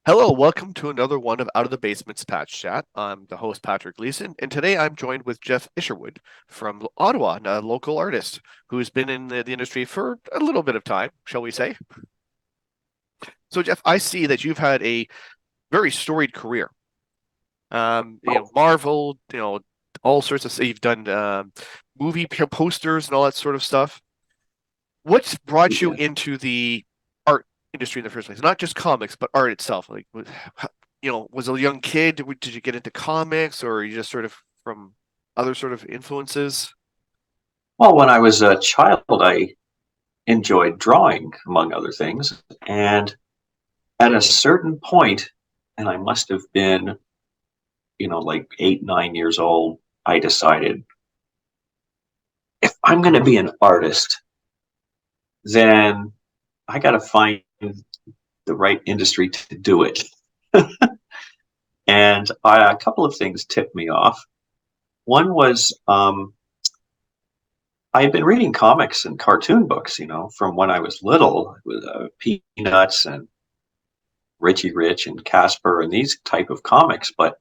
Hello, welcome to another one of Out of the Basement's Patch Chat. I'm the host, Patrick Gleason, and today I'm joined with Geoff Isherwood from Ottawa, a local artist who's been in the industry for a little bit of time, shall we say. So, Geoff, I see that you've had a very storied career. Marvel, all sorts of stuff. You've done movie posters and all that sort of stuff. What's brought you Yeah. into the art industry in the first place? Not just comics, but art itself. Like, was a young kid, did you get into comics, or are you just sort of from other sort of influences? Well, when I was a child, I enjoyed drawing, among other things. And at a certain point, and I must have been, like 8, 9 years old, I decided if I'm going to be an artist, then I got to find the right industry to do it. And a couple of things tipped me off. One was I had been reading comics and cartoon books, from when I was little, with Peanuts and Richie Rich and Casper and these type of comics. But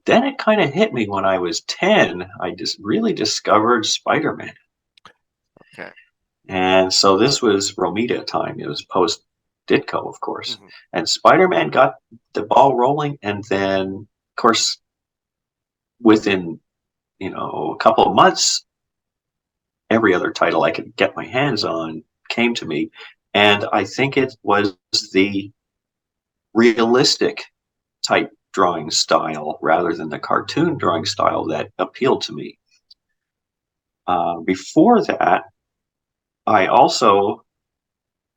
then it kind of hit me when I was 10. I just really discovered Spider-Man. Okay. And so this was Romita time. It was post Ditko, of course. Hmm. And Spider-Man got the ball rolling. And then, of course, within, a couple of months, every other title I could get my hands on came to me. And I think it was the realistic type drawing style rather than the cartoon drawing style that appealed to me. Before that, I also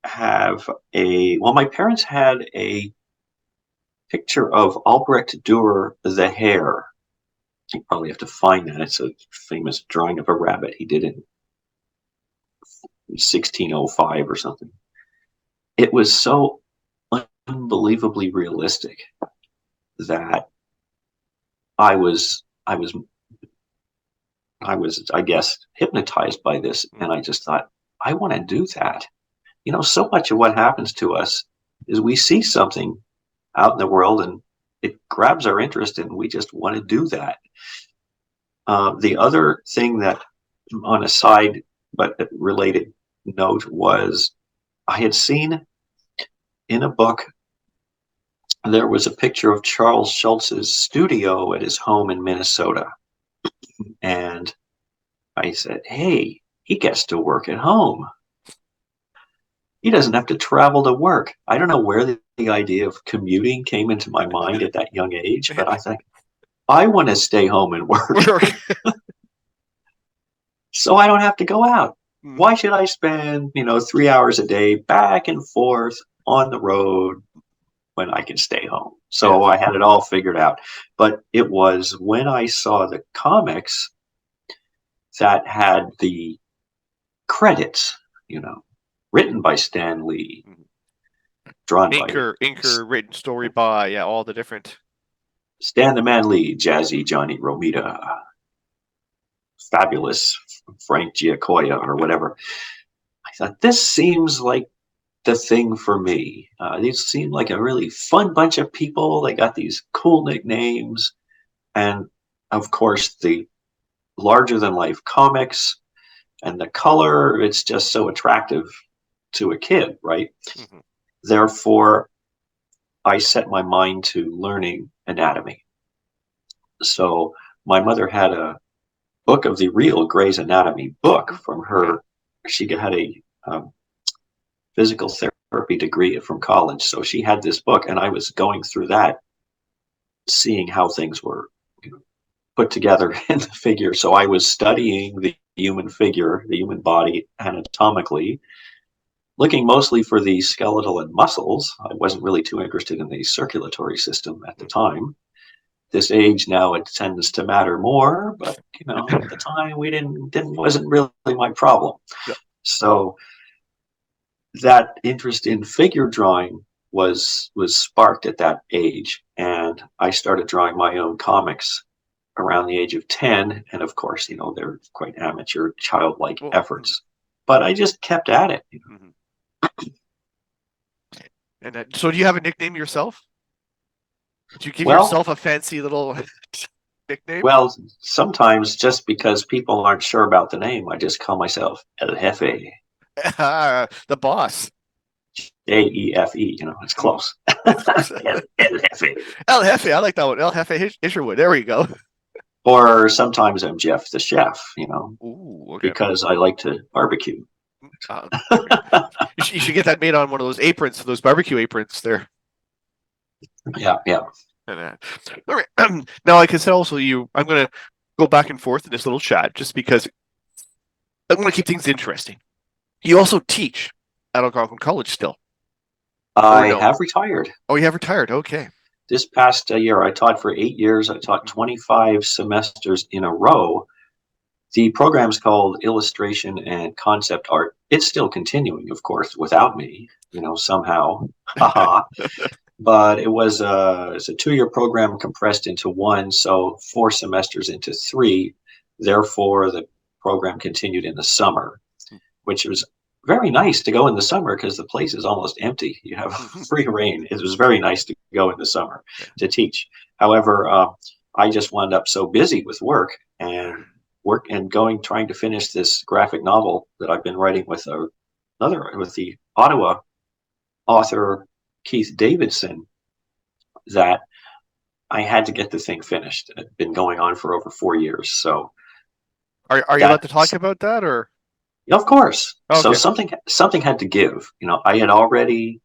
my parents had a picture of Albrecht Dürer the Hare. You probably have to find that. It's a famous drawing of a rabbit he did in 1605 or something. It was so unbelievably realistic that I was I was I guess, hypnotized by this. And I just thought, I want to do that. So much of what happens to us is we see something out in the world and it grabs our interest and we just want to do that. The other thing that, on a side but related note, was I had seen in a book, there was a picture of Charles Schulz's studio at his home in Minnesota. And I said, hey, he gets to work at home. He doesn't have to travel to work. I don't know where the idea of commuting came into my mind at that young age, but I think I want to stay home and work Work. so I don't have to go out. Mhm. Why should I spend, 3 hours a day back and forth on the road when I can stay home? So Yes. I had it all figured out. But it was when I saw the comics that had the credits, you know, written by Stan Lee, Mhm. drawn by Inker, written story by, yeah, all the different. Stan the Man Lee, Jazzy Johnny Romita, Fabulous Frank Giacoya, or whatever. I thought, this seems like the thing for me. These seem like a really fun bunch of people. They got these cool nicknames. And of course, the larger than life comics and the color, it's just so attractive to a kid, right? Mhm. Therefore, I set my mind to learning anatomy. So my mother had a book of the real Gray's Anatomy book from Okay. her. She had a physical therapy degree from college, so she had this book, and I was going through that, seeing how things were, put together in the figure. So I was studying the human figure, the human body anatomically, looking mostly for the skeletal and muscles. I wasn't really too interested in the circulatory system at the Mhm. time. This age now, it tends to matter more, but at the time we didn't wasn't really my problem. Yeah. So that interest in figure drawing was sparked at that age, and I started drawing my own comics around the age of 10. And of course, they're quite amateur, childlike Well, efforts, but I just kept at it. mhm. And so do you have a nickname yourself? Did you give Well, yourself a fancy little nickname? well, sometimes just because people aren't sure about the name, I just call myself El Jefe, The boss. Aefe. You know, it's Mm. close. It's close. El Jefe. El Jefe. I like that one. El Jefe Isherwood. There we go. Or sometimes I'm Jeff the chef, you know, Ooh, okay. because I like to barbecue. There we go. You should get that made on one of those aprons, those barbecue aprons there. Yeah, yeah. And, all right. Now, like I said, also I'm going to go back and forth in this little chat just because I want to keep things interesting. You also teach at Algonquin College still, or I no? have retired. Oh, you have retired. Okay. This past year, I taught for 8 years. I taught Mhm. 25 semesters in a row. The program's called Illustration and Concept Art. It's still continuing, of course, without me, you know, somehow. Haha. But it's a 2 year program compressed into one, so 4 semesters into three. Therefore, the program continued in the summer, which was very nice to go in the summer because the place is almost empty. You have Mhm. free reign. It was very nice to go in the summer Yeah. to teach. However, I just wound up so busy with work and trying to finish this graphic novel that I've been writing with the Ottawa author Keith Davidson, that I had to get the thing finished. It had been going on for over 4 years. So Are you allowed to talk that's, about that or? of course. So Okay. something had to give. You know, I had already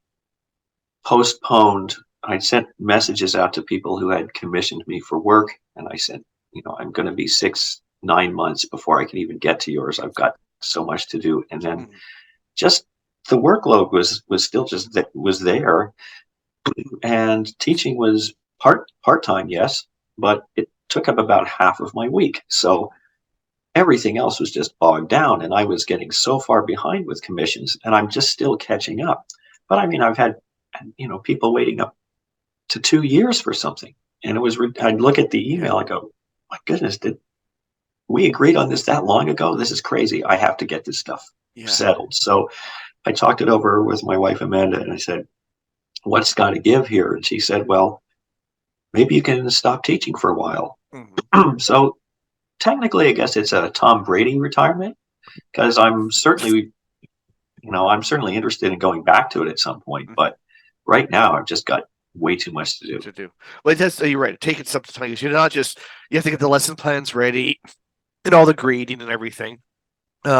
postponed. I sent messages out to people who had commissioned me for work, and I said, you know, I'm going to be 9 months before I can even get to yours. I've got so much to do, and then Mhm. just the workload was still just that was there, and teaching was part time, yes, but it took up about half of my week. So everything else was just bogged down, and I was getting so far behind with commissions, and I'm just still catching up. But I mean, I've had, you know, people waiting up to 2 years for something, and I'd look at the Yeah. email and go, my goodness, did we agreed on this that long ago? This is crazy. I have to get this stuff Yeah. settled. So I talked it over with my wife Amanda, and I said, what's got to give here? And she said, well, maybe you can stop teaching for a while. Mhm. So technically, I guess it's a Tom Brady retirement, because I'm certainly interested in going back to it at some point. Mhm. But right now, I've just got way too much to do. To do. Well, you're right. Take it some time. You're not just you have to get the lesson plans ready and all the grading and everything.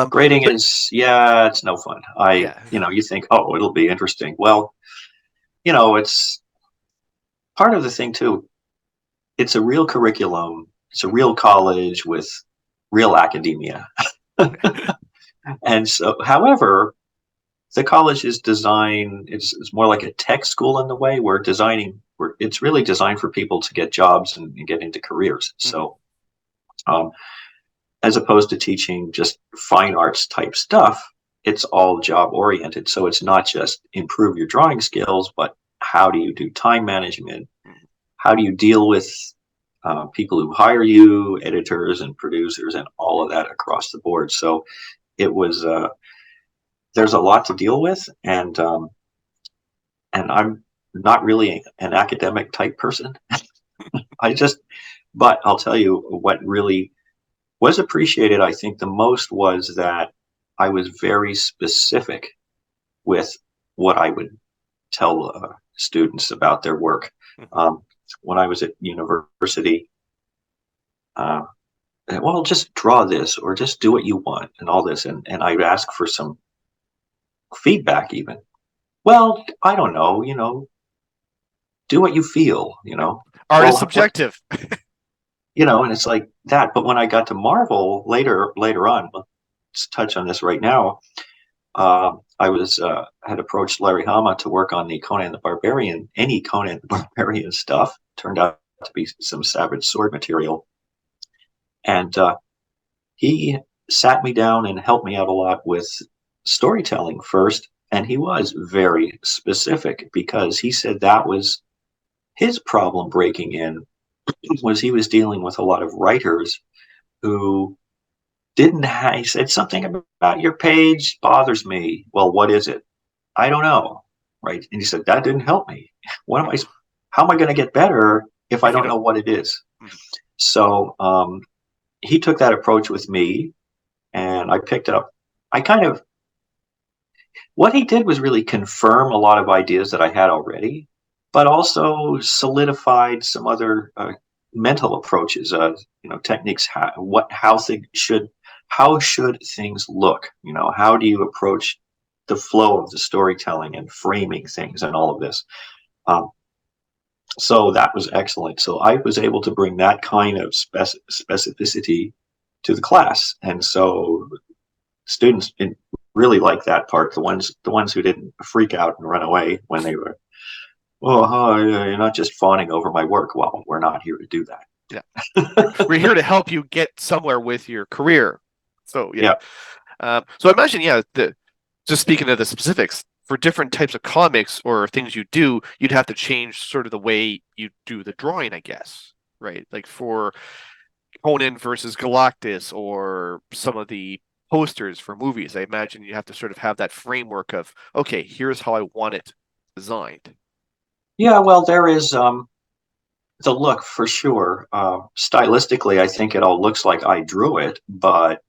Grading But is, yeah, it's no fun. yeah. You think, oh, it'll be interesting. Well, it's part of the thing too. It's a real curriculum. It's a real college with real academia. And so, however, the college is designed, it's more like a tech school in the way where it's really designed for people to get jobs and get into careers. Mhm. So, um, as opposed to teaching just fine arts type stuff, it's all job oriented. So it's not just improve your drawing skills, but how do you do time management? Mhm. How do you deal with people who hire you, editors and producers, and all of that across the board? So it was there's a lot to deal with, and I'm not really an academic type person. I just, but I'll tell you what really was appreciated, I think, the most was that I was very specific with what I would tell students about their work. Mhm. Um, when I was at university, uh, well, just draw this or just do what you want and all this. And I'd ask for some feedback even. Well, I don't know, do what you feel, Art is well, what, subjective. and it's like that. But when I got to Marvel later on, let's touch on this right now. I had approached Larry Hama to work on the Conan the Barbarian, any Conan the Barbarian stuff. Turned out to be some Savage Sword material, and he sat me down and helped me out a lot with storytelling first. And he was very specific because he said that was his problem breaking in, was he was dealing with a lot of writers who didn't have, he said something about your page bothers me. Well, what is it? I don't know. Right. And he said, that didn't help me. What am I? how am I going to get better if I If you don't don't. know what it is? Mhm. So he took that approach with me, and I picked up. I kind of what he did was really confirm a lot of ideas that I had already, but also solidified some other mental approaches, techniques. How should things look? How do you approach the flow of the storytelling and framing things and all of this? Um, so that was excellent. So I was able to bring that kind of specificity to the class, and so students really like that part. The ones who didn't freak out and run away when they were, oh, you're not just fawning over my work. Well, we're not here to do Yeah. that. We're here to help you get somewhere with your career. So yeah. Yeah, So I imagine, yeah, just speaking of the specifics, for different types of comics or things you do, you'd have to change sort of the way you do the drawing, I guess, right? Like for Conan versus Galactus or some of the posters for movies, I imagine you have to sort of have that framework of, okay, here's how I want it designed. yeah. Well, there is the look for sure. Stylistically, I think it all looks like I drew it, but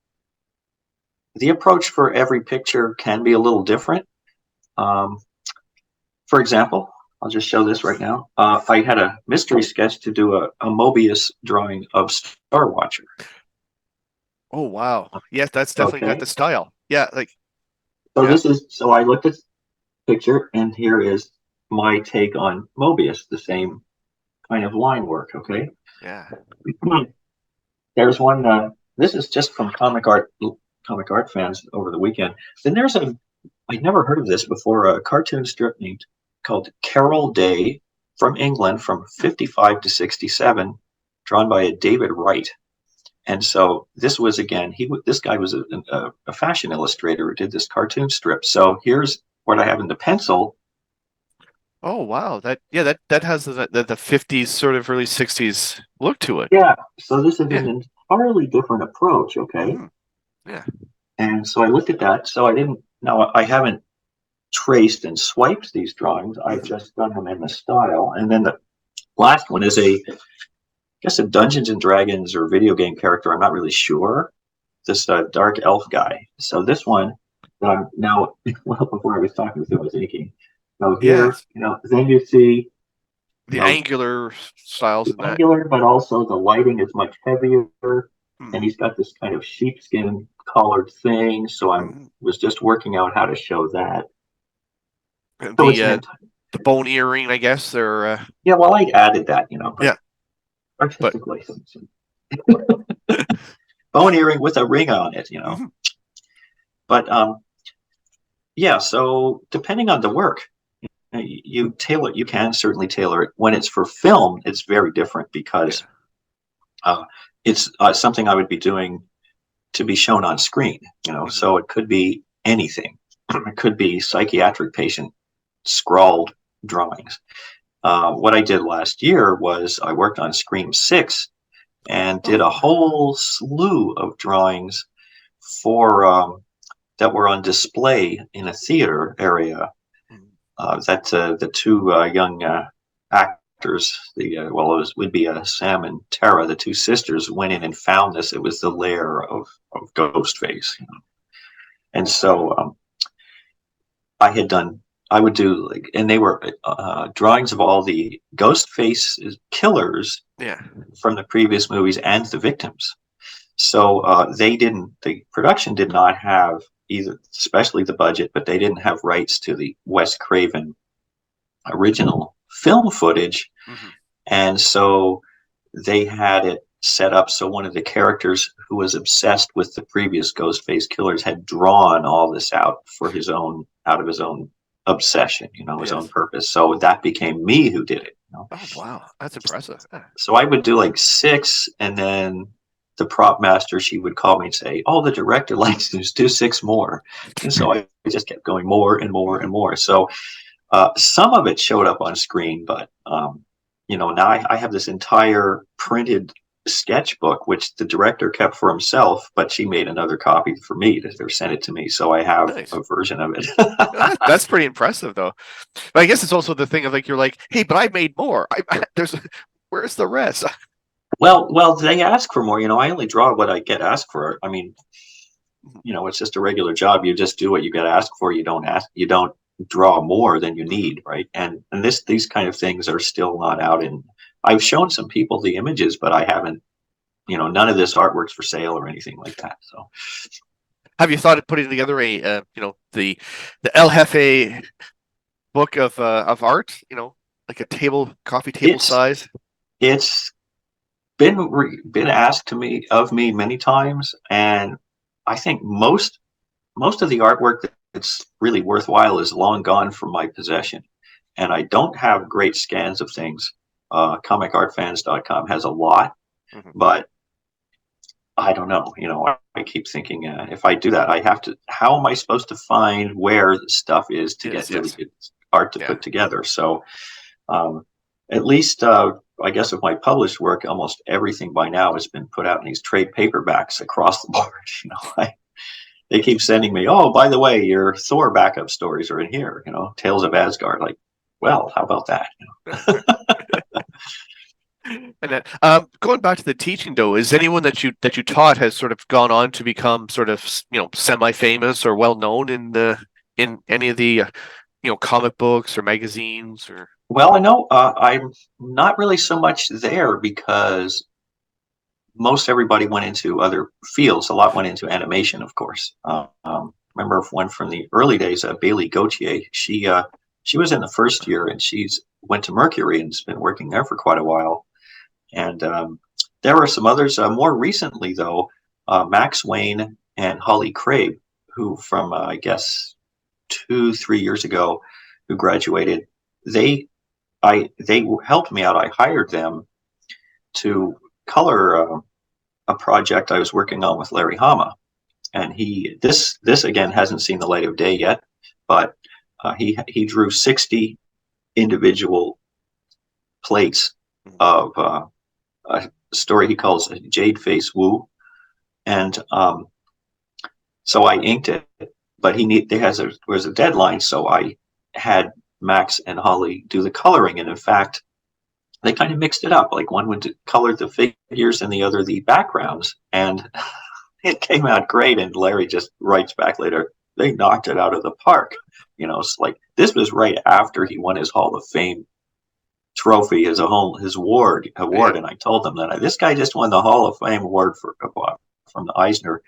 the approach for every picture can be a little different. Um, for example, I'll just show this right now. I had a mystery sketch to do a Mobius drawing of Star Watcher. Oh wow. Yes, that's definitely got Okay. the style. Yeah, like So yeah. so I looked at the picture, and here is my take on Mobius, the Mhm. same kind of line work. Okay. Yeah. There's one, this is just from comic art fans over the weekend. Then I'd never heard of this before, a cartoon strip called Carol Day from England from 55 to 67, drawn by a David Wright. And so this was again, this guy was a fashion illustrator who did this cartoon strip. So here's what I have in the pencil. Oh wow. That has the 50s sort of early 60s look to it. Yeah. So this is Yeah. an entirely different approach. Okay. Hmm. Yeah. And so I looked at that. So I haven't traced and swiped these drawings. I've Mhm. just done them in the style. And then the last one is I guess a Dungeons and Dragons or video game character. I'm not really sure. This dark elf guy. So this one that I'm now, well, before I was talking with you, I was thinking, so here, Yes. then you see, The angular styles the in that. angular, but also the lighting is much heavier. And Mhm. he's got this kind of sheepskin collared thing. So I Mhm. was just working out how to show that. And So it's an the bone earring, I guess, or yeah, well, I added that, but yeah, but artistic license. Bone earring with a ring on it. mhm. But yeah, so depending on the work, you can certainly tailor it. When it's for film, it's very different because Yeah. uh, it's something I would be doing to be shown on screen. Mhm. So it could be anything. It could be psychiatric patient scrawled drawings. What I did last year was I worked on Scream 6 and did a Oh. whole slew of drawings for that were on display in a theater area. Mhm. That the two young actors, would be Sam and Tara, the two sisters, went in and found this. It was the lair of Ghostface. And so I had done. I would do and they were drawings of all the Ghostface killers Yeah. from the previous movies and the victims. So the production did not have either, especially the budget, but they didn't have rights to the Wes Craven original film footage. Mhm. And so they had it set up so one of the characters who was obsessed with the previous Ghostface killers had drawn all this out of his own obsession, his own Yes. purpose. So that became me who did it. Oh wow, that's impressive. Yeah. So I would do like six, and then the prop master, she would call me and say, "Oh, the director likes to do six more," and so I just kept going more and more and Mhm. more. So some of it showed up on screen, but now I have this entire printed sketchbook, which the director kept for himself, but she made another copy for me to send it to me. So I have Nice. a version of it. That's pretty impressive, though. But I guess it's also the thing of like you're like, hey, but I made more. There's where's the rest? Well, they ask for more. I only draw what I get asked for. I mean, it's just a regular job. You just do what you get asked for. You don't draw more than you need, right? And these kind of things are still not out in. I've shown some people the images, but I haven't. None of this artwork's for sale or anything like that. So, Have you thought of putting together the El Jefe book of art? Like a coffee table it's size. it's been asked of me many times, and I think most of the artwork that's really worthwhile is long gone from my possession, and I don't have great scans of things. Comicartfans.com has a lot, Mm-hmm. but I don't know. I keep thinking if I do that, I have to. How am I supposed to find where the stuff is to get really Yes. good art to Yeah. put together? So, um, at least I guess of my published work, almost everything by now has been put out in these trade paperbacks across the board. They keep sending me, oh, by the way, your Thor backup stories are in here. Tales of Asgard. Like, well, how about that? And then, going back to the teaching, though, is anyone that you taught has sort of gone on to become sort of semi-famous or well known in any of the comic books or magazines or? Well, I know I'm not really so much there because most everybody went into other fields. A lot went into animation, of course. Remember one from the early days, Bailey Gauthier. She was in the first year, and she's went to Mercury and's been working there for quite a while. And there were some others more recently, though. Max Wayne and Holly Crabe, who from I guess 2-3 years ago, who graduated. They helped me out. I hired them to color a project I was working on with Larry Hama, and this again hasn't seen the light of day yet, but he drew 60 individual plates of a story he calls Jade Face Wu, and so I inked it, but there was a deadline, so I had Max and Holly do the coloring, and in fact, they kind of mixed it up. Like one would color the figures and the other the backgrounds, and it came out great. And Larry just writes back later, they knocked it out of the park. It's like this was right after he won his Hall of Fame trophy, his award, Yeah. and I told them that this guy just won the Hall of Fame award from the Eisner,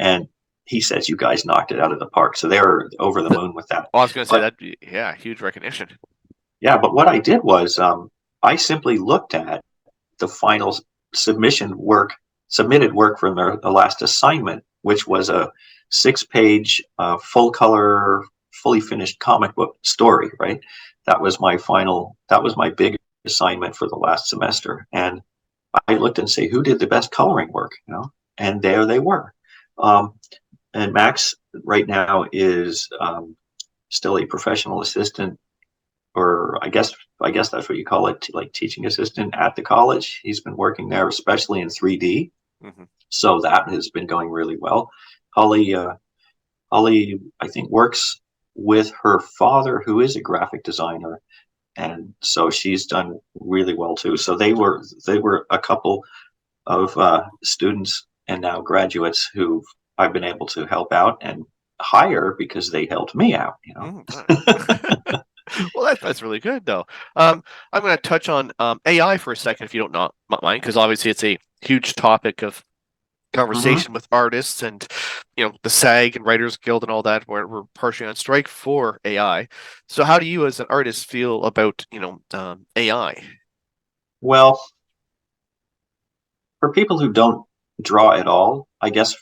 and he says you guys knocked it out of the park. So they're over the moon with that. Well, I was going to say But that'd be, yeah, huge recognition. yeah, but what I did was I simply looked at the final submitted work from the last assignment, which was a 6-page full color, fully finished comic book story, right? That was my big assignment for the last semester. And I looked and say, who did the best coloring work, And there they were. And Max right now is still a professional assistant, or I guess that's what you call it, like teaching assistant at the college. He's been working there, especially in 3D. Mm-hmm. So that has been going really well. Holly, I think works with her father, who is a graphic designer, and so she's done really well too. So they were a couple of students and now graduates who I've been able to help out and hire because they helped me out. Well, that's really good though. I'm going to touch on AI for a second, if you don't not mind, because obviously it's a huge topic of Mm-hmm. conversation with artists and the SAG and Writers Guild and all that. We're partially on strike for AI. So how do you, as an artist, feel about AI? Well, for people who don't draw at all, I guess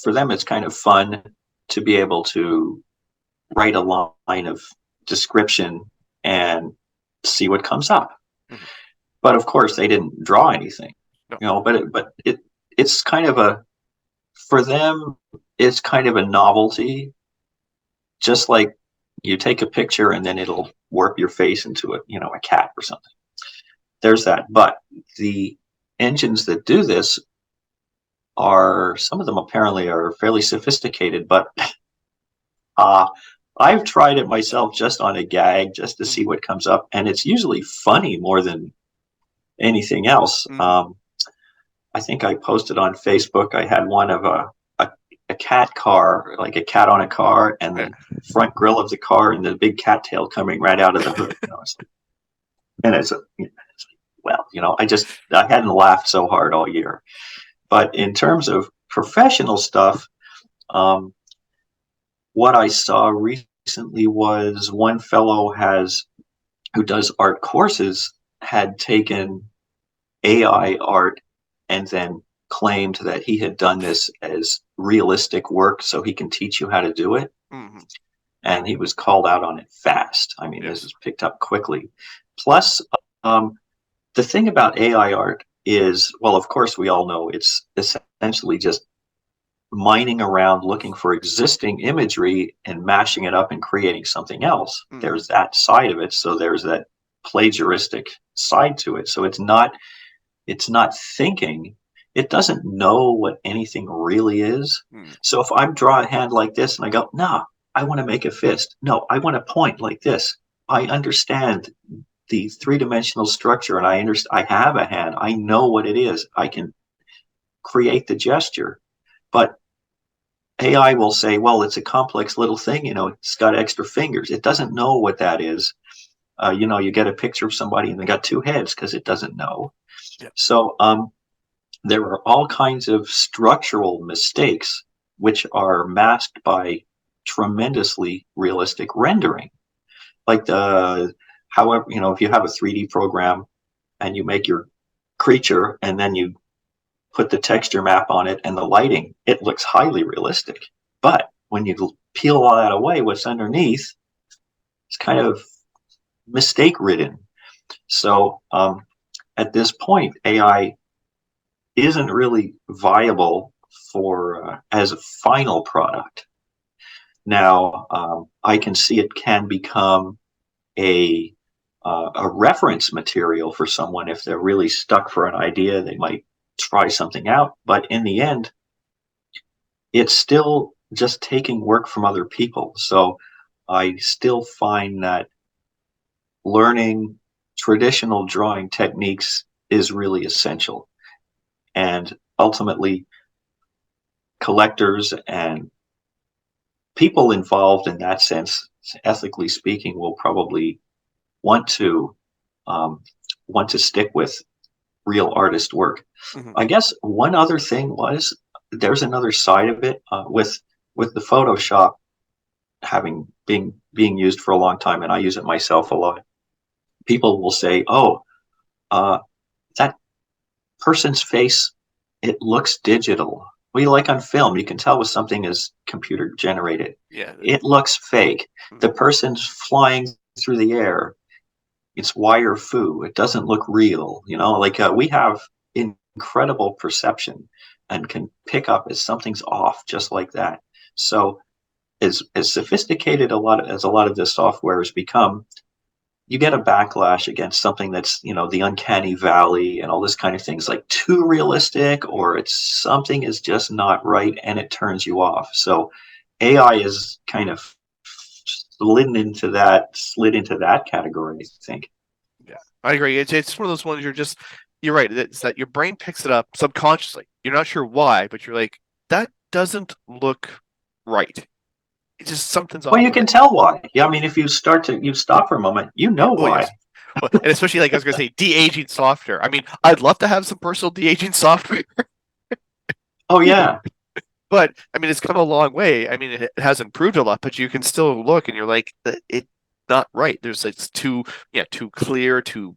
for them it's kind of fun to be able to write a line of description and see what comes up. Mhm. But of course, they didn't draw anything, No. It's kind of for them, it's kind of a novelty, just like you take a picture and then it'll warp your face into a cat or something. There's that, but the engines that do this are, some of them apparently are fairly sophisticated, but uh, I've tried it myself just on a gag, just to see Mm-hmm. what comes up, and it's usually funny more than anything else. Mm-hmm. I think I posted on Facebook. I had one of a cat car, like a cat on a car, and Yeah. the front grill of the car, and the big cat tail coming right out of the hood. And well, I hadn't laughed so hard all year. But in terms of professional stuff, um, what I saw recently was one fellow who does art courses had taken AI art and then claimed that he had done this as realistic work so he can teach you how to do it. Mm-hmm. And he was called out on it fast. I mean, this Yes. is picked up quickly. Plus, um, the thing about AI art is, well, of course, we all know it's essentially just mining around looking for existing imagery and mashing it up and creating something else. Mm-hmm. There's that side of it. So there's that plagiaristic side to it. So it's not thinking. It doesn't know what anything really is. Mm-hmm. So if I draw a hand like this and I go, no, I want to make a fist. No, I want to point like this. I understand the three-dimensional structure, and I have a hand. I know what it is. I can create the gesture. But AI will say, well, it's a complex little thing. It's got extra fingers. It doesn't know what that is. You get a picture of somebody and they got two heads because it doesn't know. Yeah. So there are all kinds of structural mistakes which are masked by tremendously realistic rendering. Like however, if you have a 3D program and you make your creature and then you put the texture map on it and the lighting, it looks highly realistic. But when you peel all that away, what's underneath is kind of mistake ridden. So at this point, AI isn't really viable for as a final product. Now, I can see it can become a a reference material for someone if they're really stuck for an idea. They might try something out, but in the end, it's still just taking work from other people. So I still find that learning traditional drawing techniques is really essential. And ultimately, collectors and people involved in that sense, ethically speaking, will probably want to um, want to stick with real artist work. Mm-hmm. I guess one other thing was, there's another side of it with the Photoshop having being used for a long time, and I use it myself a lot. People will say, "Oh, that person's face, it looks digital." We like on film, you can tell when something is computer generated. Yeah. It looks fake. Mm-hmm. The person's flying through the air. It's wire foo. It doesn't look real. Like we have incredible perception and can pick up as something's off just like that. So as sophisticated as a lot of this software has become, you get a backlash against something that's, the uncanny valley and all this kind of things, like too realistic, or it's something is just not right and it turns you off. So AI is kind of slid into that category, I think. Yeah, I agree. It's one of those ones you're right. It's that your brain picks it up subconsciously. You're not sure why, but you're like, that doesn't look right. It's just something's Well, off you with can it. tell why. Yeah, I mean, if you stop for a moment, you Yeah. know Oh why. yes. Well, and especially like I was gonna say, de-aging software. I mean, I'd love to have some personal de-aging software, Oh yeah, but I mean, it's come a long way. I mean, it has improved a lot, but you can still look and you're like, it's not right. It's too clear, too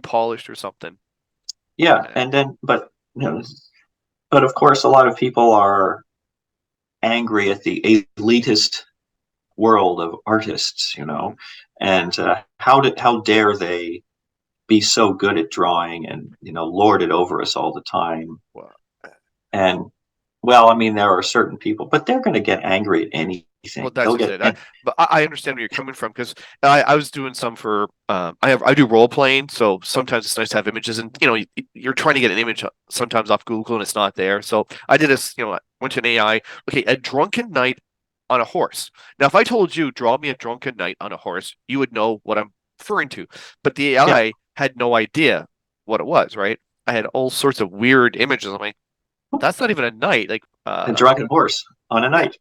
polished or something. yeah, Uh, and then but of course, a lot of people are angry at the elitist world of artists, mhm. and how dare they be so good at drawing and lord it over us all the time. Well, And well, I mean, there are certain people, but they're going to get angry at Well, that's Go just get it. and But I understand where you're coming from because I was doing some for I do role playing, so sometimes it's nice to have images, and you're trying to get an image sometimes off Google and it's not there. So I did this, I went to an AI. Okay, a drunken knight on a horse. Now, if I told you draw me a drunken knight on a horse, you would know what I'm referring to. But the yeah, AI had no idea what it was, right? I had all sorts of weird images. I'm like, that's not even a knight. Like, a drunken horse on a yeah. night.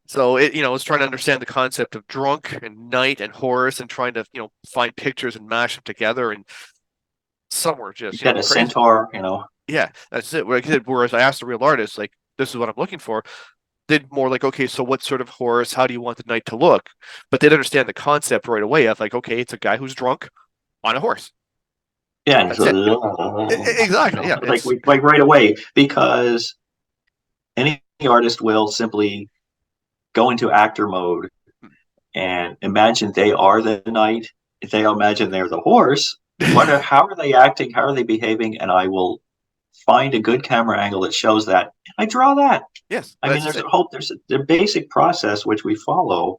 So it's trying to understand the concept of drunk and knight and horse and trying to, find pictures and mash them together. And some were You just, get a crazy. centaur, Yeah, that's it. Whereas I asked the real artist, like, this is what I'm looking for. They'd more like, okay, so what sort of horse? How do you want the knight to look? But they'd understand the concept right away of like, okay, it's a guy who's drunk on a horse. yeah, and That's it. Exactly. Yeah. like right away, because any artist will simply go into actor mode and imagine they are the knight. If they imagine they're the horse, how are they acting? How are they behaving? And I will find a good camera angle that shows that. I draw that. Yes, I mean, that's it. there's a basic process which we follow,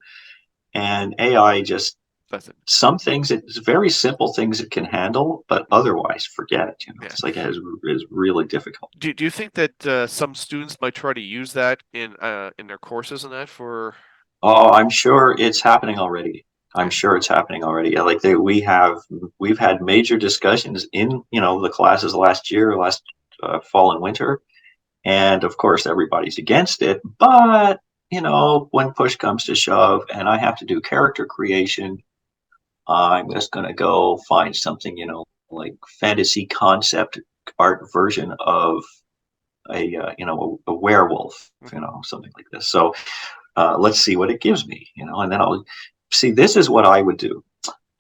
and AI just That's it. some things it's very simple things it can handle, but otherwise forget it. Yeah. It's like it is really difficult. Do you think that some students might try to use that in their courses and that for? Oh, I'm sure it's happening already. I'm Okay. sure it's happening already. Yeah, like we've had major discussions in the classes last fall and winter, and of course everybody's against it. But when push comes to shove, and I have to do character creation, I'm just gonna go find something like fantasy concept art version of a werewolf, Hmm. something like this. So let's see what it gives me, and then I'll see. This is what I would do.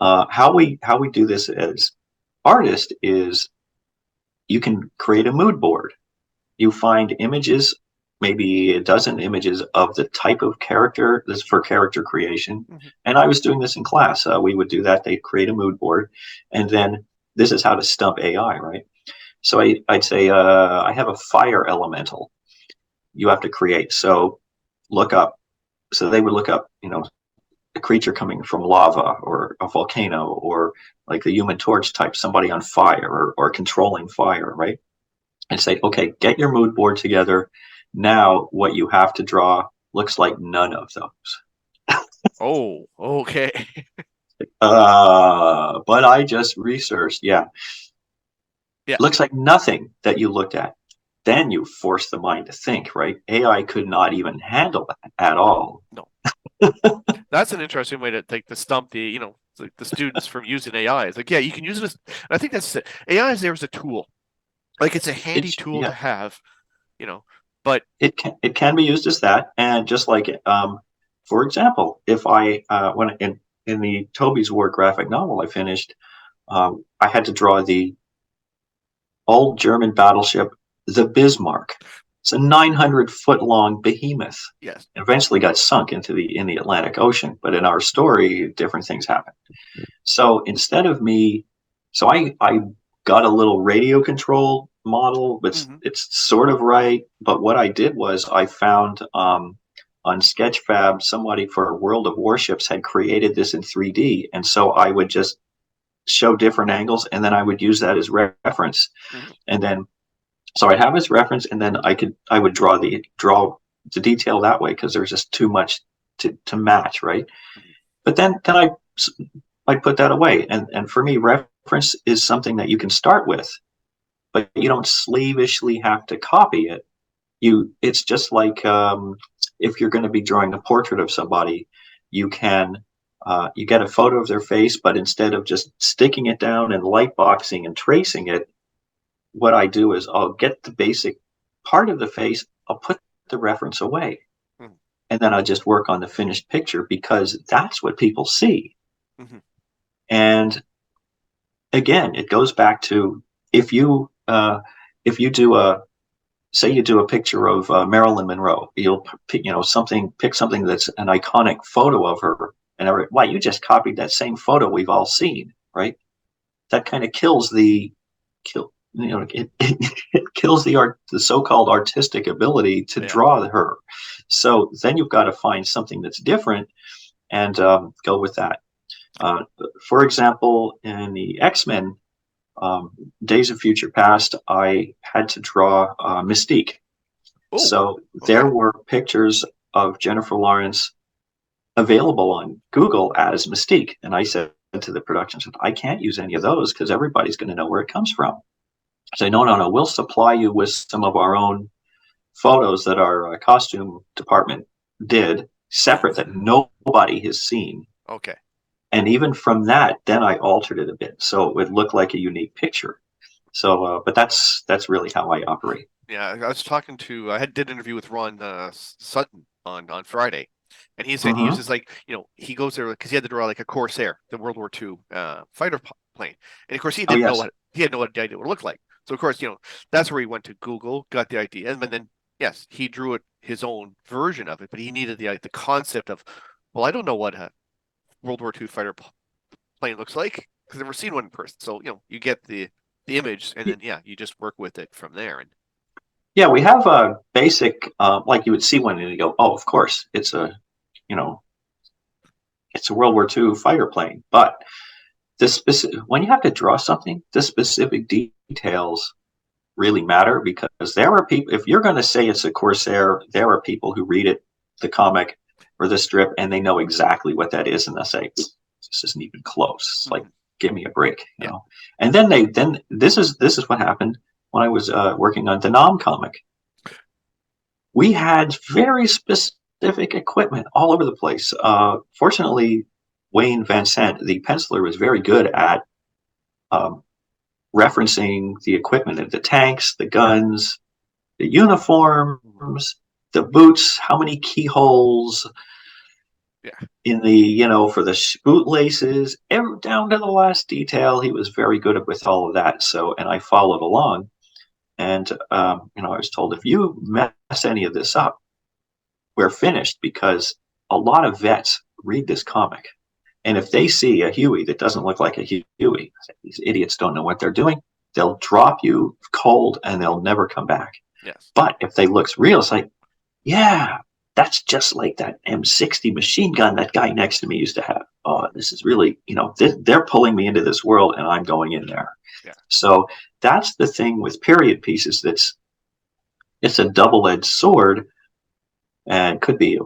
How we do this as artist is you can create a mood board. You find images, maybe a dozen images of the type of character this for character creation. Hmm. And I was doing this in class. We would do that. They'd create a mood board, and then this is how to stump AI, right? So I'd say I have a fire elemental you have to create. So look up. So they would look up, a creature coming from lava or a volcano or like the Human Torch type, somebody on fire or controlling fire, right? And say, okay, get your mood board together. Now, what you have to draw looks like none of those. Oh, okay. But I just researched. Yeah, Yeah. looks like nothing that you looked at. Then you force the mind to think, right? AI could not even handle that at all. No. That's an interesting way to take the stump the students from using AI. It's like, yeah, you can use it as, I think that's it. AI is there as a tool. Like it's a handy tool to Yeah, have, you know, but it can be used as that, and just like for example, if I when in the Toby's War graphic novel I finished, I had to draw the old German battleship, the Bismarck. It's a 900-foot long behemoth. yes. It eventually got sunk in the Atlantic Ocean, but in our story, different things happened. So instead of me, so I got a little radio control model, but Hmm. it's sort of right. But what I did was I found on Sketchfab somebody for World of Warships had created this in 3D, and so I would just show different angles, and then I would use that as reference, Hmm. and then so I'd have his reference, and then I would draw the detail that way because there's just too much to match, right? But then I put that away, and for me, reference is something that you can start with, but you don't slavishly have to copy it. It's just like if you're going to be drawing a portrait of somebody, you can you get a photo of their face, but instead of just sticking it down and light boxing and tracing it, what I do is I'll get the basic part of the face, I'll put the reference away, and then I'll just work on the finished picture because that's what people see. Hmm. And again, it goes back to if you if you do a say you do a picture of Marilyn Monroe, you'll pick something that's an iconic photo of her, and why you just copied that same photo we've all seen, right? That kind of kills it kills the so-called artistic ability to Yeah. draw her. So then you've got to find something that's different and go with that. For example, in the X-Men Days of Future Past, I had to draw Mystique. Oh, So there okay. were pictures of Jennifer Lawrence available on Google as Mystique. And I said to the production, I can't use any of those because everybody's going to know where it comes from. I say, no, we'll supply you with some of our own photos that our costume department did separate that nobody has seen. Okay. And even from that, then I altered it a bit so it would look like a unique picture. So, but that's really how I operate. Yeah, I was talking to I did an interview with Ron Sutton on Friday, and he said he Mm-hmm. uses like he goes there because he had to draw like a Corsair, the World War II fighter plane, and of course Oh yes. he had no idea what it would look like. So of course that's where he went to Google, got the idea, and then yes, he drew it his own version of it, but he needed the concept of, well, I don't know what a World War II fighter plane looks like because I've never seen one in person. So you get the image, and then yeah, you just work with it from there. And Yeah, we have a basic, like you would see one and you go, oh, of course, you know, it's a World War II fighter plane. But when you have to draw something, the specific details really matter because there are people, if you're going to say it's a Corsair, there are people who read it, the comic or the strip, and they know exactly what that is. And they'll say, this isn't even close. It's like, give me a break, yeah. And then this is what happened when I was working on the Nom comic. We had very specific equipment all over the place. Fortunately, Wayne Van Sant, the penciler, was very good at um, referencing the equipment, the tanks, the guns, the uniforms, the boots, how many keyholes Yeah. in the, for the boot laces, down to the last detail. He was very good with all of that. So, and I followed along. And, I was told if you mess any of this up, we're finished because a lot of vets read this comic. And if they see a Huey that doesn't look like a Huey, these idiots don't know what they're doing. They'll drop you cold and they'll never come back. Yes. But if they looks real, it's like, yeah, that's just like that M60 machine gun that guy next to me used to have. Oh, this is really, they're pulling me into this world and I'm going in there. Yeah. So that's the thing with period pieces. It's a double-edged sword, and could be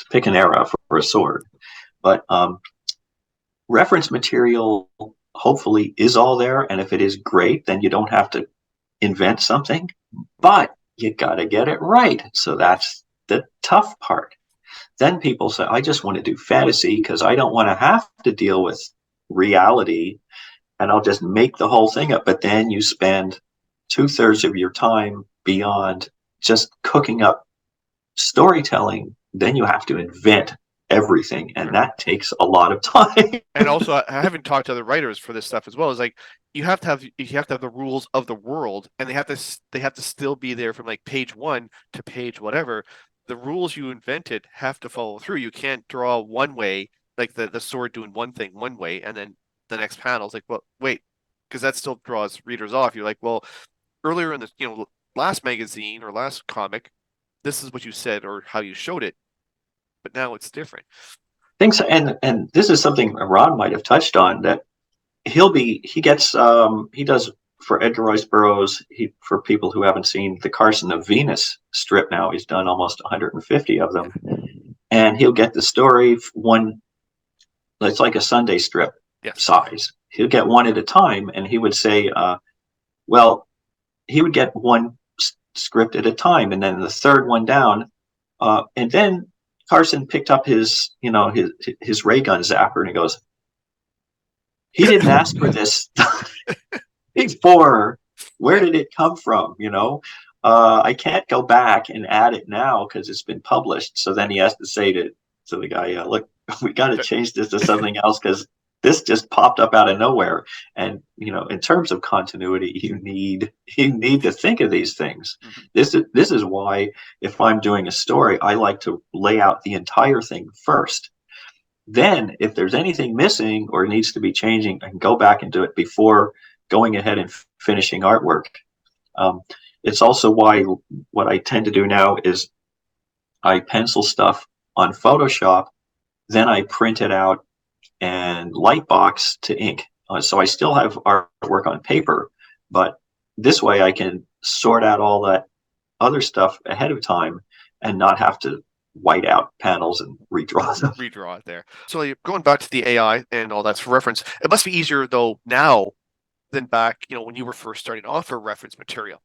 pick an era for a sword. But reference material hopefully is all there, and if it is great, then you don't have to invent something. But you got to get it right. So that's the tough part. Then people say, I just want to do fantasy because I don't want to have to deal with reality, and I'll just make the whole thing up. But then you spend 2/3 of your time beyond just cooking up storytelling. Then you have to invent everything, and that takes a lot of time. And also, I haven't talked to other writers for this stuff as well. Is like you have to have the rules of the world, and they have to still be there from like page 1 to page whatever. The rules you invented have to follow through. You can't draw one way, like the sword doing one thing one way, and then the next panel is like, well, wait, because that still draws readers off. You're like, well, earlier in the last magazine or last comic, this is what you said or how you showed it, but now it's different. Things and this is something Ron might have touched on that he does for Edgar Rice Burroughs. For people who haven't seen the Carson of Venus strip now, he's done almost 150 of them, and he'll get the story one. It's like a Sunday strip size. He'll get one at a time, and he would say, well, he would get one script at a time, and then the third one down, and then Carson picked up his ray gun zapper, and he goes, he didn't ask for this before. Where did it come from? I can't go back and add it now because it's been published. So then he has to say to the guy, look, we got to change this to something else because this just popped up out of nowhere. And in terms of continuity, you need to think of these things. Mm-hmm. This is why if I'm doing a story, I like to lay out the entire thing first. Then if there's anything missing or needs to be changing, I can go back and do it before going ahead and finishing artwork. Um, it's also why what I tend to do now is I pencil stuff on Photoshop, then I print it out and lightbox to ink. So I still have artwork on paper, but this way I can sort out all that other stuff ahead of time and not have to white out panels and redraw them. Redraw it there. So going back to the AI and all that's for reference, it must be easier though now than back, when you were first starting off for reference material.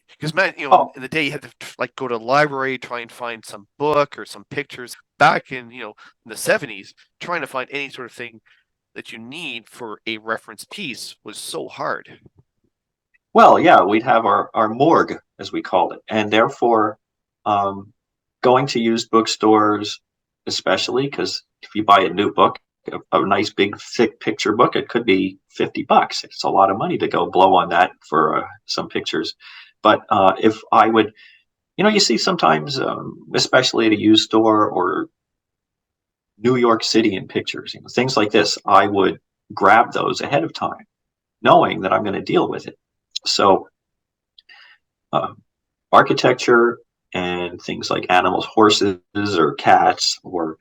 Because man, Oh, in the day you had to like go to the library, try and find some book or some pictures. Back in the 70s, trying to find any sort of thing that you need for a reference piece was so hard. well, yeah, we'd have our morgue, as we called it. And therefore, um, going to used bookstores, especially because if you buy a new book, a nice big thick picture book, it could be $50. It's a lot of money to go blow on that for some pictures. But if I would, you see sometimes, especially at a used store or New York City in pictures, things like this, I would grab those ahead of time, knowing that I'm going to deal with it. So uh, architecture and things like animals, horses or cats or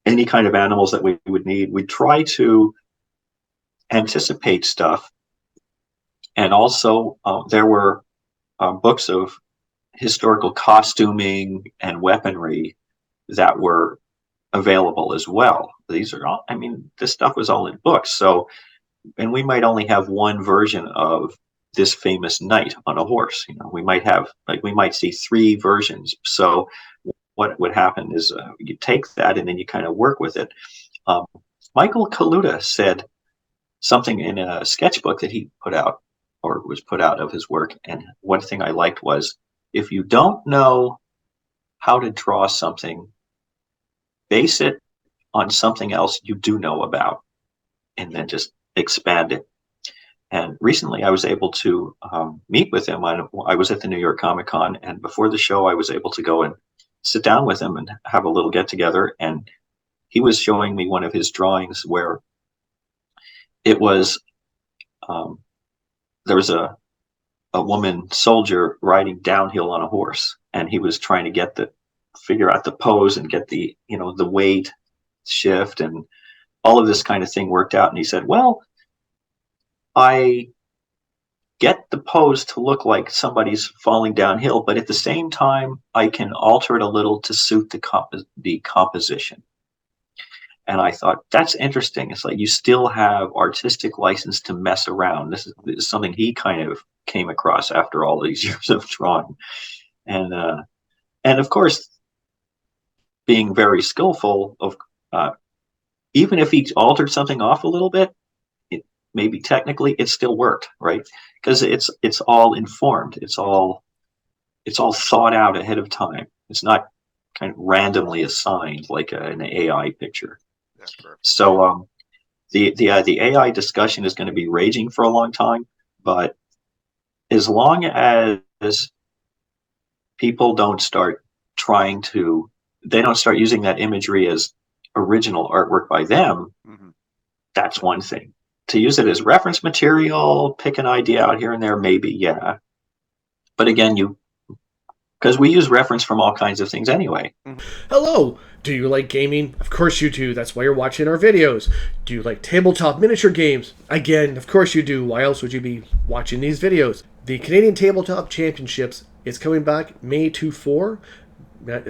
any kind of animals that we would need, we try to anticipate stuff. And also, there were books of historical costuming and weaponry that were available as well. These are all, this stuff was all in books. So, and we might only have one version of this famous knight on a horse. We might see three versions. So what would happen is you take that and then you kind of work with it. Um, Michael Kaluta said something in a sketchbook that he put out or was put out of his work. And one thing I liked was, if you don't know how to draw something, base it on something else you do know about and then just expand it. And recently I was able to meet with him. I was at the New York Comic Con, and before the show I was able to go and sit down with him and have a little get together. And he was showing me one of his drawings where it was, there was a woman soldier riding downhill on a horse, and he was trying to figure out the pose and get the weight shift and all of this kind of thing worked out. And he said, well, I get the pose to look like somebody's falling downhill, but at the same time, I can alter it a little to suit the composition. And I thought, that's interesting. It's like you still have artistic license to mess around. This is something he kind of came across after all these years of drawing. And of course, being very skillful, even if he altered something off a little bit, maybe technically it still worked, right? Because it's all informed. It's all thought out ahead of time. It's not kind of randomly assigned like an AI picture. So the AI discussion is going to be raging for a long time, but as long as people don't start they don't start using that imagery as original artwork by them, that's one thing. To use it as reference material, pick an idea out here and there, maybe, yeah. But again, because we use reference from all kinds of things anyway. Hello! Do you like gaming? Of course you do. That's why you're watching our videos. Do you like tabletop miniature games? Again, of course you do. Why else would you be watching these videos? The Canadian Tabletop Championships is coming back May 2-4,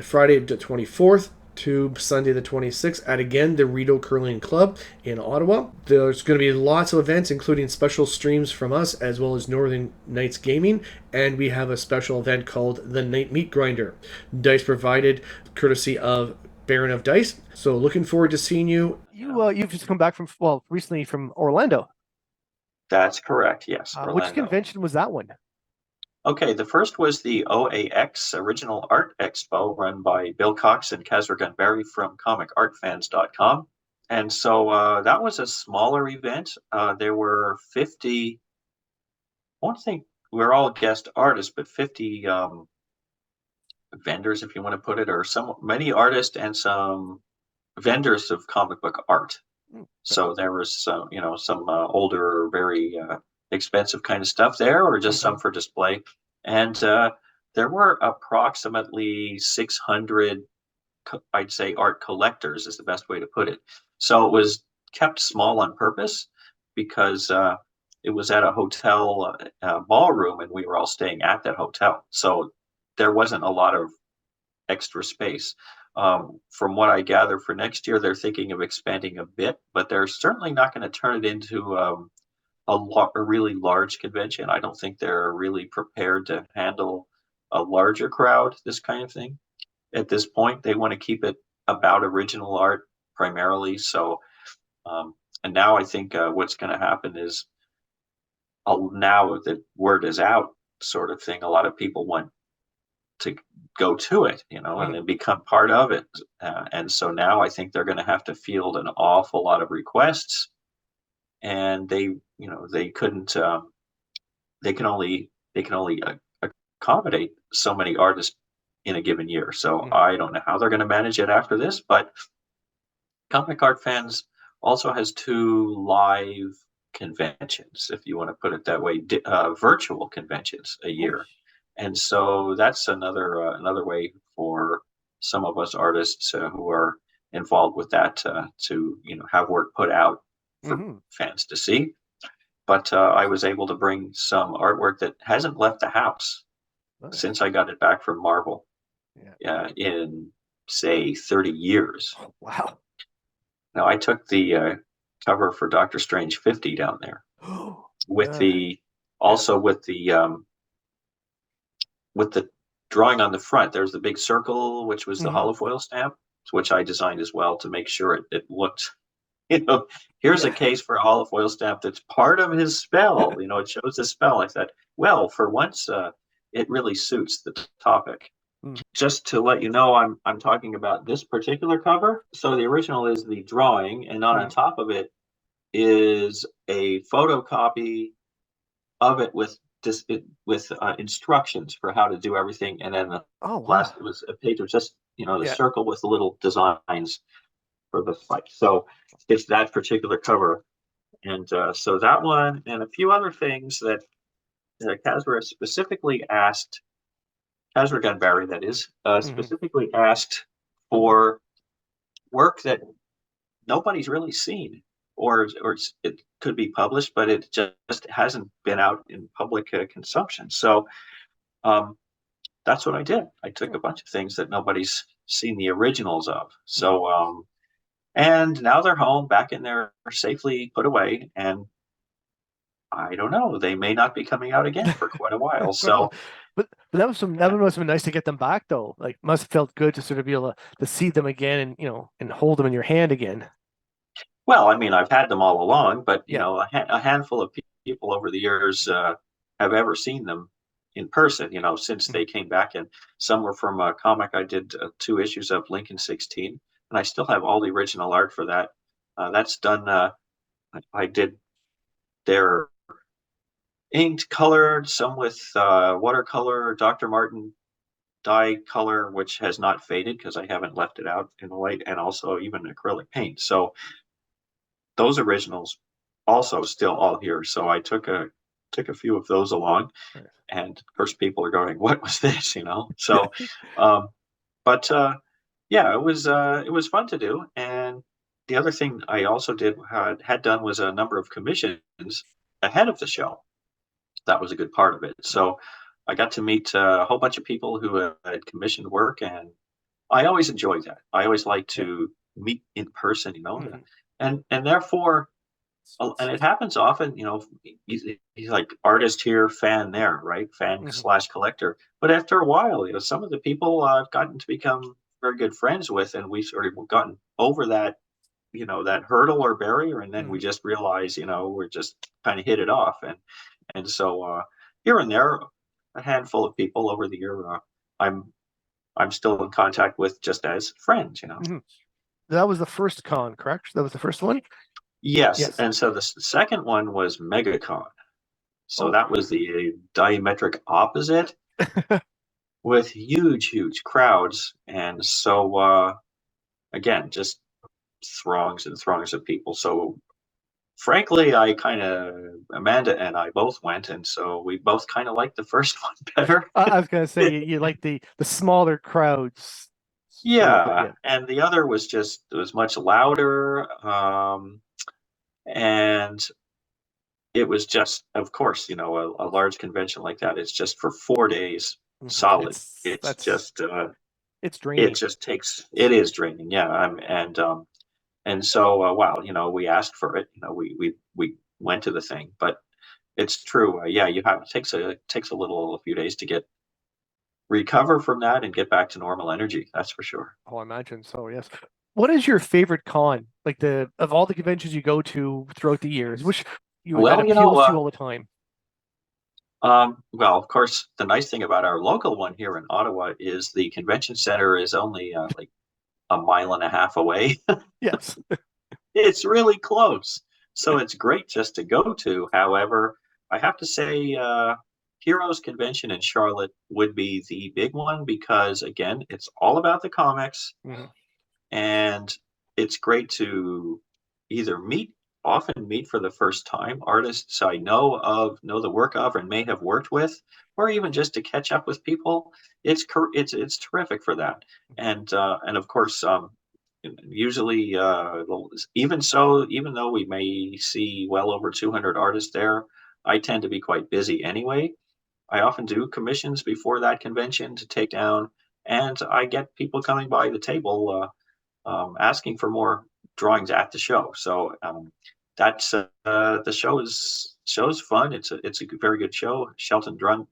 Friday the 24th to Sunday the 26th at, again, the Rideau Curling Club in Ottawa. There's going to be lots of events, including special streams from us, as well as Northern Knights Gaming, and we have a special event called the Night Meat Grinder. Dice provided courtesy of Baron of Dice. So looking forward to seeing you. You've just come back recently from Orlando. That's correct, yes. Which convention was that one? Okay, the first was the OAX Original Art Expo run by Bill Cox and Kazra Gunberry from comicartfans.com. And so that was a smaller event. There were 50, I don't think we're all guest artists, but 50 vendors, if you want to put it, or many artists and some vendors of comic book art. So there was some, some older, very expensive kind of stuff there, or just some for display. And there were approximately 600, I'd say, art collectors is the best way to put it. So it was kept small on purpose because it was at a hotel ballroom, and we were all staying at that hotel. So there wasn't a lot of extra space. From what I gather, for next year, they're thinking of expanding a bit, but they're certainly not going to turn it into a really large convention. I don't think they're really prepared to handle a larger crowd, this kind of thing. At this point, they want to keep it about original art primarily. So, and now I think what's going to happen is, now that word is out, sort of thing, a lot of people want to go to it, and then become part of it. And so now I think they're going to have to field an awful lot of requests, and they couldn't, they can only accommodate so many artists in a given year. So I don't know how they're going to manage it after this, but Comic Art Fans also has 2 live conventions, if you want to put it that way, virtual conventions a year. And so that's another way for some of us artists who are involved with that to have work put out for fans to see. But I was able to bring some artwork that hasn't left the house since I got it back from Marvel. In say 30 years. Oh, wow. Now I took the cover for Doctor Strange 50 down there with the with the drawing on the front. There's the big circle, which was the holofoil stamp, which I designed as well to make sure it looked, here's a case for a holofoil stamp that's part of his spell. It shows the spell. I thought, well, for once, it really suits the topic. Just to let you know, I'm talking about this particular cover. So the original is the drawing, and on top of it is a photocopy of it with instructions for how to do everything, and then last it was a page of just the circle with the little designs for the fight. So it's that particular cover, and so that one and a few other things that Casper specifically asked. Casper Gunbarry, that is, specifically asked for work that nobody's really seen, or it could be published, but it just hasn't been out in public consumption. So that's what I did. I took a bunch of things that nobody's seen the originals of. So and now they're home, back in there, safely put away, and I don't know. They may not be coming out again for quite a while. So. But that must have been nice to get them back, though. Like, must have felt good to sort of be able to see them again, and hold them in your hand again. Well, I mean, I've had them all along, but a handful of people over the years have ever seen them in person. Since they came back, and some were from a comic I did 2 issues of, Lincoln 16, and I still have all the original art for that. That's done. I did their inked colored, some with watercolor, Dr. Martin dye color, which has not faded because I haven't left it out in the light, and also even acrylic paint. So those originals also still all here. So I took a few of those along, and of course people are going, "What was this?" So, but yeah, it was fun to do. And the other thing I also had done was a number of commissions ahead of the show. That was a good part of it. So I got to meet a whole bunch of people who had commissioned work, and I always enjoyed that. I always like to meet in person, and therefore, and it happens often, he's like artist here, fan there, right? Fan / collector. But after a while, some of the people I've gotten to become very good friends with, and we sort of gotten over that, that hurdle or barrier, and then we just realize, we're just kind of hit it off, and so here and there, a handful of people over the year, I'm still in contact with, just as friends. That was the first con, correct? That was the first one? Yes. And so the second one was MegaCon. So that was the diametric opposite with huge crowds. And so, again, just throngs and throngs of people. So frankly, Amanda and I both went, and so we both kind of liked the first one better. I was gonna say you like the smaller crowds a little bit, Yeah, yeah. and the other was just it was much louder, and it was just, of course, a large convention like that. It's just for 4 days solid. It's It draining. just takes. It is draining. Yeah, and so wow, we asked for it. We went to the thing, but it's true. Yeah, you have it takes a few days to get recover from that and get back to normal energy. That's for sure. Oh, I imagine so, yes. What is your favorite con? Like the of all the conventions you go to throughout the years, which that Well, appeals to you all the time? well, of course, the nice thing about our local one here in Ottawa is the convention center is only like a mile and a half away. Yes. It's really close. So it's great just to go to. However, I have to say, Heroes Convention in Charlotte would be the big one because, again, it's all about the comics Mhm. and it's great to either often meet for the first time artists I know the work of, and may have worked with, or even just to catch up with people. It's terrific for that, and of course, usually, even though we may see well over 200 artists there, I tend to be quite busy anyway. I often do commissions before that convention to take down, and I get people coming by the table asking for more drawings at the show. So that's the show's fun. It's a very good show. Shelton Drum,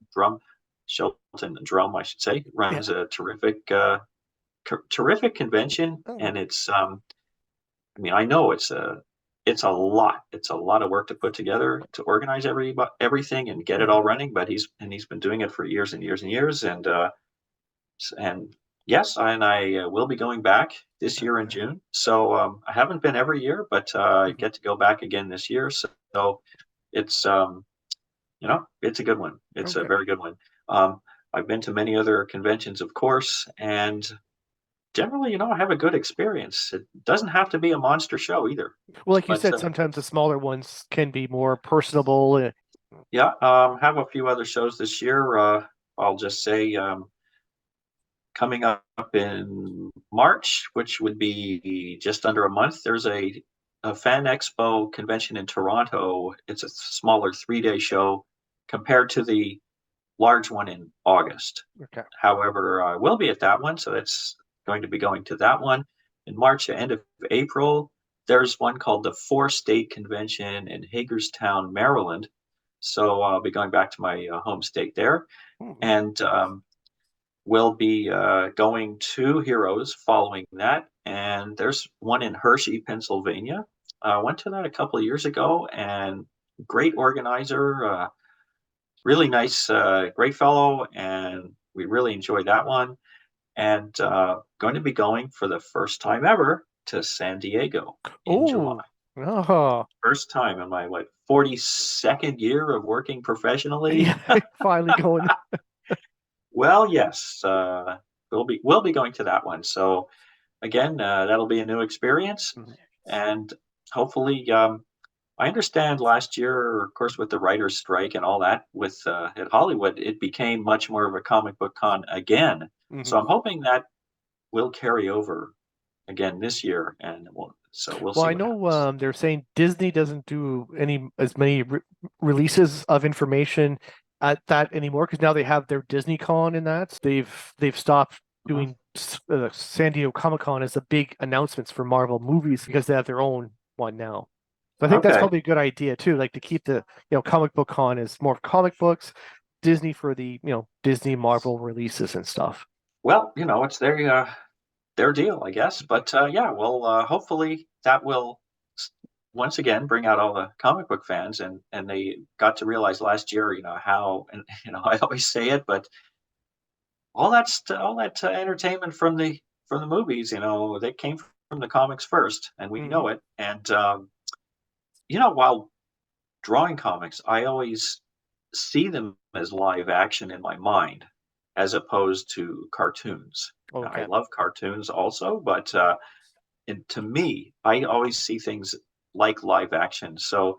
I should say, Yeah. runs a terrific convention, Oh, and it's I mean, I know it's a lot of work to put together to organize everything and get it all running, but he's been doing it for years and years and years, and yes, and I will be going back this year in June. So I haven't been every year, but I get to go back again this year. So it's it's a good one. It's a okay. very good one. Um, I've been to many other conventions, of course, and generally, I have a good experience. It doesn't have to be a monster show either. Well, like you But said, sometimes the smaller ones can be more personable. yeah, have a few other shows this year. I'll just say coming up in March, which would be just under a month, there's a Fan Expo convention in Toronto. It's a smaller 3-day show compared to the large one in August. Okay. However, I will be at that one, so that's going to be going to that one. In March, the end of April, there's one called the Four State Convention in Hagerstown, Maryland. So I'll be going back to my home state there. Mhm. And we'll be going to Heroes following that. And there's one in Hershey, Pennsylvania. I went to that a couple of years ago, and great organizer, really nice, great fellow, and we really enjoyed that one. And going to be going for the first time ever to San Diego in July. Oh, First time in my 42nd year of working professionally. yeah, finally going. Well, yes, we'll be going to that one. So again, that'll be a new experience, Mhm. and hopefully, I understand last year, of course, with the writers' strike and all that, with at Hollywood, it became much more of a comic book con again. Mhm. So I'm hoping that will carry over again this year, and we'll Well, see I what know happens. they're saying Disney doesn't do as many releases of information at that anymore because now they have their Disney Con and that. They've stopped Mhm. doing San Diego Comic Con as the big announcements for Marvel movies because they have their own one now. So I think that's Okay. probably a good idea too, like to keep the comic book con as more comic books, Disney for the Disney Marvel releases and stuff. Well, it's their deal, I guess. But yeah, well, hopefully that will once again bring out all the comic book fans, and they got to realize last year, how, and I always say it, but all that entertainment from the movies, they came from the comics first, and we Hmm. know it. And while drawing comics, I always see them as live action in my mind, as opposed to cartoons. I Okay. love cartoons also, but and to me, I always see things like live action. So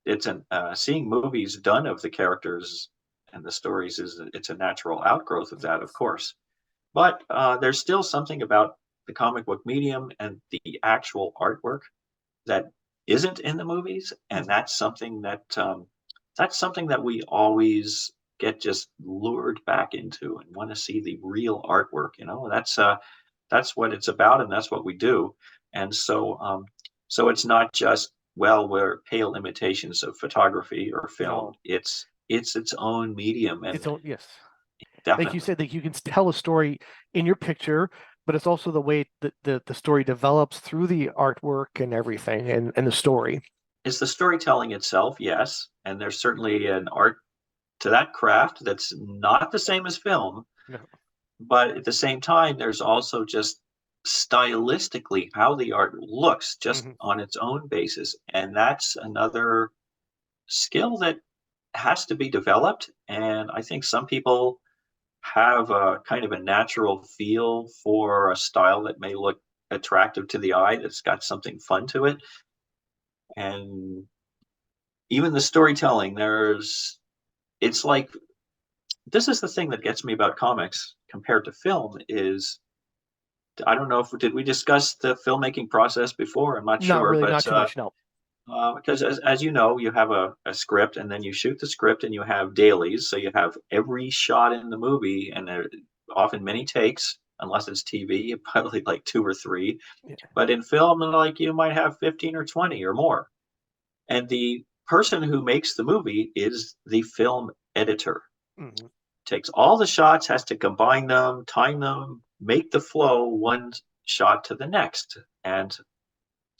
it's seeing movies done of the characters and the stories it's a natural outgrowth of that, of course. But there's still something about the comic book medium and the actual artwork that isn't in the movies, and that's something that we always get just lured back into and want to see the real artwork. That's what it's about, and that's what we do. And so it's not just, well, we're pale imitations of photography or film. No. It's its own medium, and Its own, yes. definitely. Like you said, like you can tell a story in your picture, but it's also the way that the story develops through the artwork and everything and the story. It's the storytelling itself, yes, and there's certainly an art to that craft that's not the same as film. No. But at the same time, there's also just stylistically how the art looks just on its own basis. And that's another skill that has to be developed. And I think some people have a kind of a natural feel for a style that may look attractive to the eye, that's got something fun to it. And even the storytelling, it's like, this is the thing that gets me about comics compared to film is, I don't know if did we discuss the filmmaking process before? I'm not sure, really, but not too much. No. because as you know, you have a script, and then you shoot the script, and you have dailies, so you have every shot in the movie, and there often many takes, unless it's TV, probably like 2 or 3. Yeah. But in film, like, you might have 15 or 20 or more, and the person who makes the movie is the film editor. Takes all the shots, has to combine them, time them, make the flow one shot to the next. And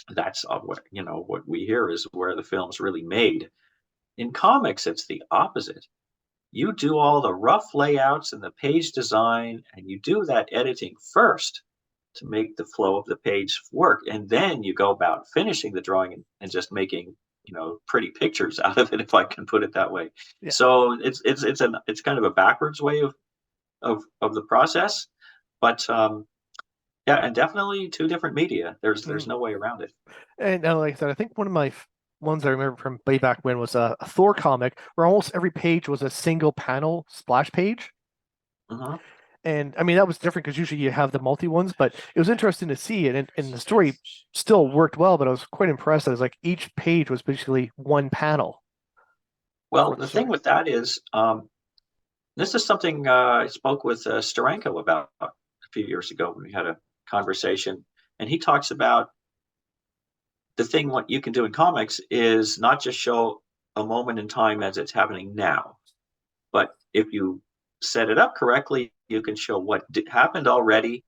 that's what we hear is where the film's really made. In comics, it's the opposite. You do all the rough layouts and the page design, and you do that editing first to make the flow of the page work. And then you go about finishing the drawing and just making pretty pictures out of it, if I can put it that way. Yeah. So it's kind of a backwards way of the process, but yeah, and definitely 2 different media. There's no way around it. And like I said, I think one of my ones I remember from way back when was a Thor comic where almost every page was a single panel splash page. And I mean, that was different because usually you have the multi ones, but it was interesting to see it. And the story still worked well, but I was quite impressed that it was like each page was basically one panel. Well, the thing with that is, this is something I spoke with Steranko about a few years ago when we had a conversation. And he talks about the thing what you can do in comics is not just show a moment in time as it's happening now, but if you set it up correctly, you can show what happened already,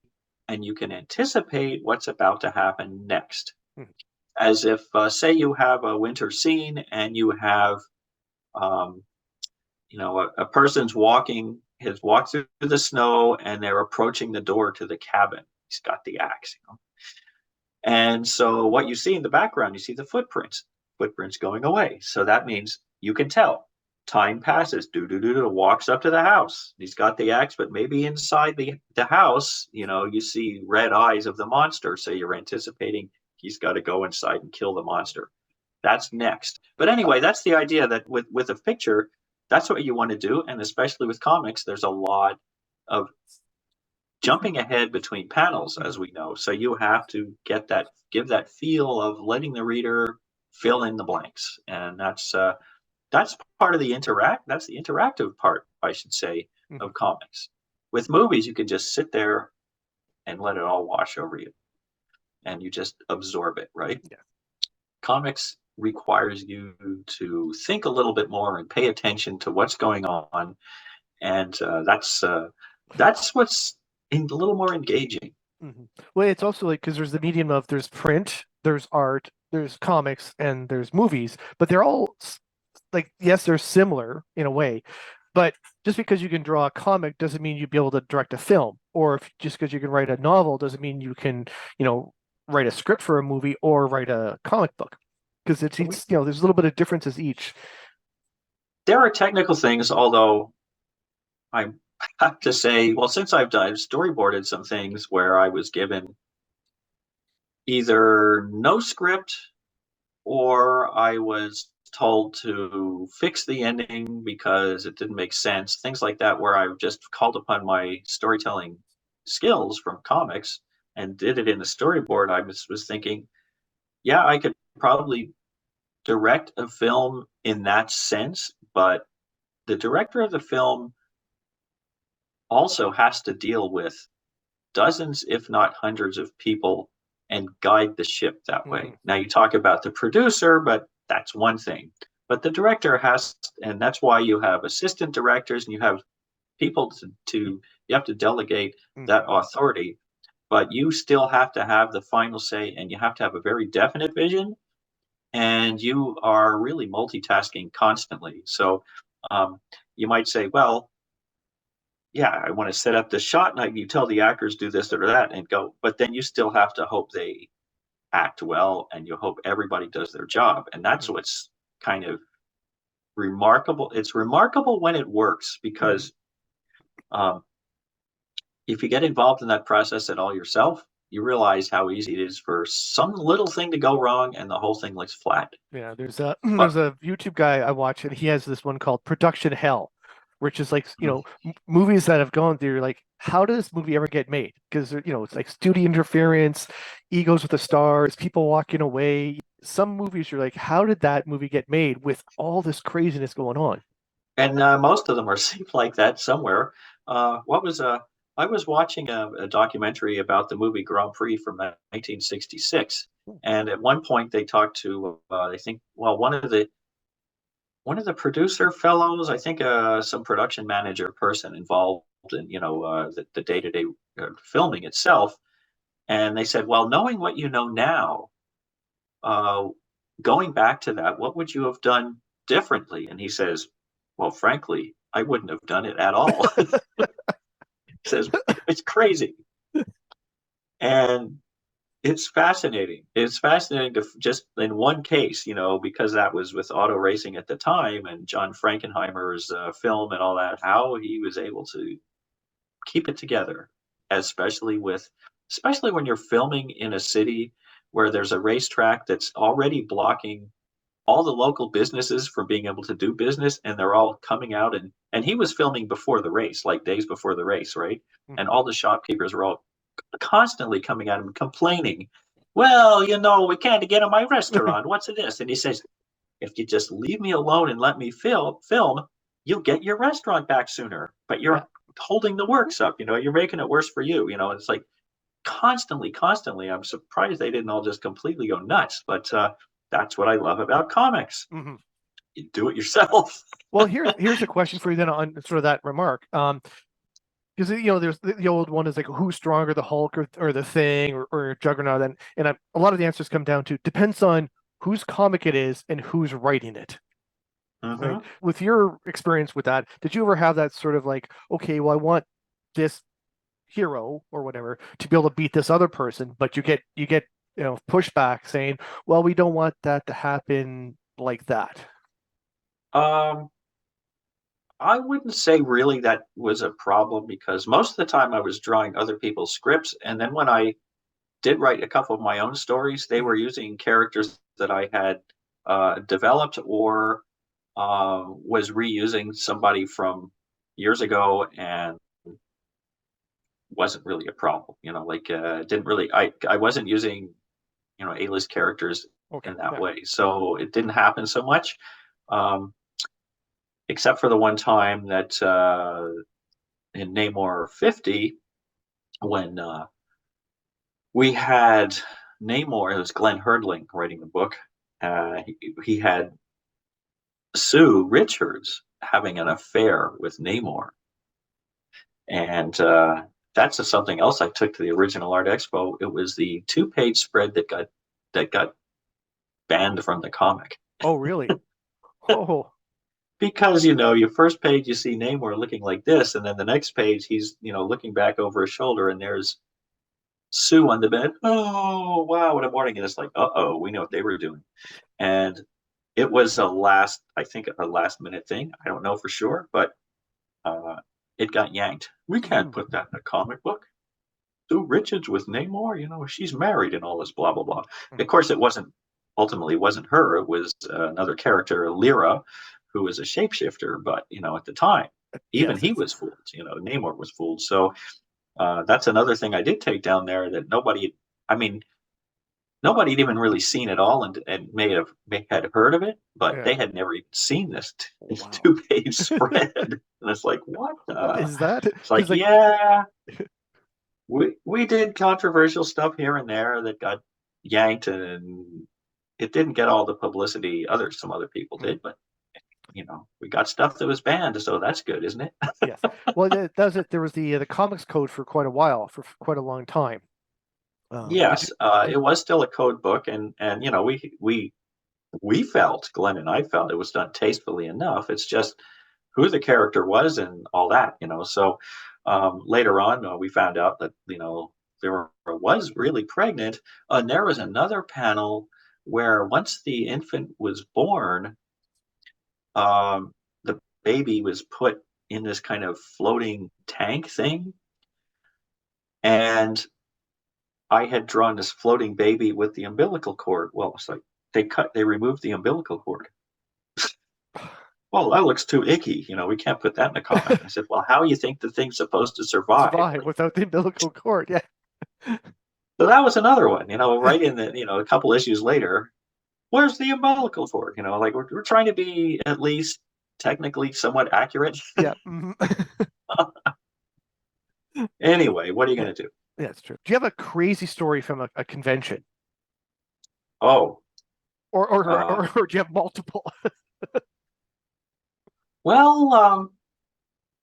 and you can anticipate what's about to happen next. As if, say, you have a winter scene, and you have, a person's has walked through the snow, and they're approaching the door to the cabin. He's got the axe, And so what you see in the background, you see the footprints going away. So that means you can tell. Time passes, walks up to the house. He's got the axe, but maybe inside the house, you see red eyes of the monster. So you're anticipating he's got to go inside and kill the monster. That's next. But anyway, that's the idea that with a picture, that's what you want to do. And especially with comics, there's a lot of jumping ahead between panels, as we know. So you have to give that feel of letting the reader fill in the blanks. And that's part of that's the interactive part, I should say, of comics. With movies, you can just sit there and let it all wash over you, and you just absorb it, right? Yeah. Comics requires you to think a little bit more and pay attention to what's going on, and that's what's a little more engaging. Well, it's also like, because there's the medium of there's print, there's art, there's comics, and there's movies, but they're all like, yes, they're similar in a way, but just because you can draw a comic doesn't mean you'd be able to direct a film, or just because you can write a novel doesn't mean you can, write a script for a movie or write a comic book, because it's there's a little bit of differences each. There are technical things, although I have to say, well, since I've storyboarded some things where I was given either no script or I was told to fix the ending because it didn't make sense, things like that, where I just called upon my storytelling skills from comics and did it in a storyboard. I was thinking, yeah, I could probably direct a film in that sense, but the director of the film also has to deal with dozens, if not hundreds, of people and guide the ship that way. Now, you talk about the producer, but that's one thing. But the director has, and that's why you have assistant directors and you have people you have to delegate that authority, but you still have to have the final say and you have to have a very definite vision and you are really multitasking constantly. So you might say, well, yeah, I want to set up this shot, and you tell the actors do this or that and go, but then you still have to hope they act well and you hope everybody does their job. And that's what's kind of remarkable. It's remarkable when it works because if you get involved in that process at all yourself, you realize how easy it is for some little thing to go wrong and the whole thing looks flat. Yeah, there's a YouTube guy I watch, and he has this one called Production Hell, which is like, movies that have gone through, like, how did this movie ever get made? Because, it's like studio interference, egos with the stars, people walking away. Some movies you're like, how did that movie get made with all this craziness going on? And most of them are seemed like that somewhere. I was watching a documentary about the movie Grand Prix from 1966, and at one point they talked to I think, well, one of the producer fellows, I think some production manager person involved in the day-to-day filming itself, and they said, well, knowing what you know now, going back to that, what would you have done differently? And he says, well, frankly, I wouldn't have done it at all. He says, it's crazy. And it's fascinating. It's fascinating to just in one case, because that was with auto racing at the time and John Frankenheimer's film and all that, how he was able to keep it together, especially when you're filming in a city where there's a racetrack that's already blocking all the local businesses from being able to do business, and they're all coming out and he was filming before the race, like days before the race, right? And all the shopkeepers were all constantly coming at him complaining, well, we can't get in my restaurant, what's this? And he says, if you just leave me alone and let me film, you'll get your restaurant back sooner, but you're holding the works up, you're making it worse for you. It's like constantly. I'm surprised they didn't all just completely go nuts, but that's what I love about comics. You do it yourself. Well, here's a question for you then on sort of that remark. Because there's the old one is like, who's stronger, the Hulk or the Thing or Juggernaut, and a lot of the answers come down to depends on whose comic it is and who's writing it. Right? With your experience with that, did you ever have that sort of like, okay, well, I want this hero or whatever to be able to beat this other person, but you get pushback saying, well, we don't want that to happen like that? I wouldn't say really that was a problem because most of the time I was drawing other people's scripts, and then when I did write a couple of my own stories, they were using characters that I had developed or was reusing somebody from years ago, and wasn't really a problem. Didn't really. I wasn't using A-list characters in that way, so it didn't happen so much. Except for the one time that in Namor 50, when we had Namor, it was Glenn Herdling writing the book. He had Sue Richards having an affair with Namor. And that's something else I took to the original Art Expo. It was the 2-page spread that got banned from the comic. Oh, really? Oh. Because, your first page, you see Namor looking like this, and then the next page, he's, looking back over his shoulder, and there's Sue on the bed. Oh, wow, what a morning. And it's like, uh-oh, we know what they were doing. And it was a last minute thing. I don't know for sure, but it got yanked. We can't put that in a comic book. Sue Richards with Namor, she's married and all this blah blah blah. Of course, it wasn't her. It was another character, Lyra, who was a shapeshifter. But at the time, even he was fooled. Namor was fooled. So that's another thing I did take down there that nobody had even really seen it all and had heard of it, but they had never even seen this 2-page spread. And it's like, what is that? It's like, yeah, we did controversial stuff here and there that got yanked, and it didn't get all the publicity some other people did, but we got stuff that was banned, so that's good, isn't it? Yes. Well, that was it. There was the comics code for quite a while, for quite a long time. Yes, it was still a code book, and we felt, Glenn and I felt, it was done tastefully enough. It's just who the character was and all that, So later on, we found out that Vera was really pregnant, and there was another panel where once the infant was born, the baby was put in this kind of floating tank thing, and I had drawn this floating baby with the umbilical cord. Well, it's like they removed the umbilical cord. Well, that looks too icky. We can't put that in a comic. I said, well, how do you think the thing's supposed to survive? Without the umbilical cord, yeah. So that was another one, right in the, a couple issues later, where's the umbilical cord? Like we're trying to be at least technically somewhat accurate. Yeah. Anyway, what are you going to do? Yeah, that's true. Do you have a crazy story from a convention? Oh. Or do you have multiple? Well,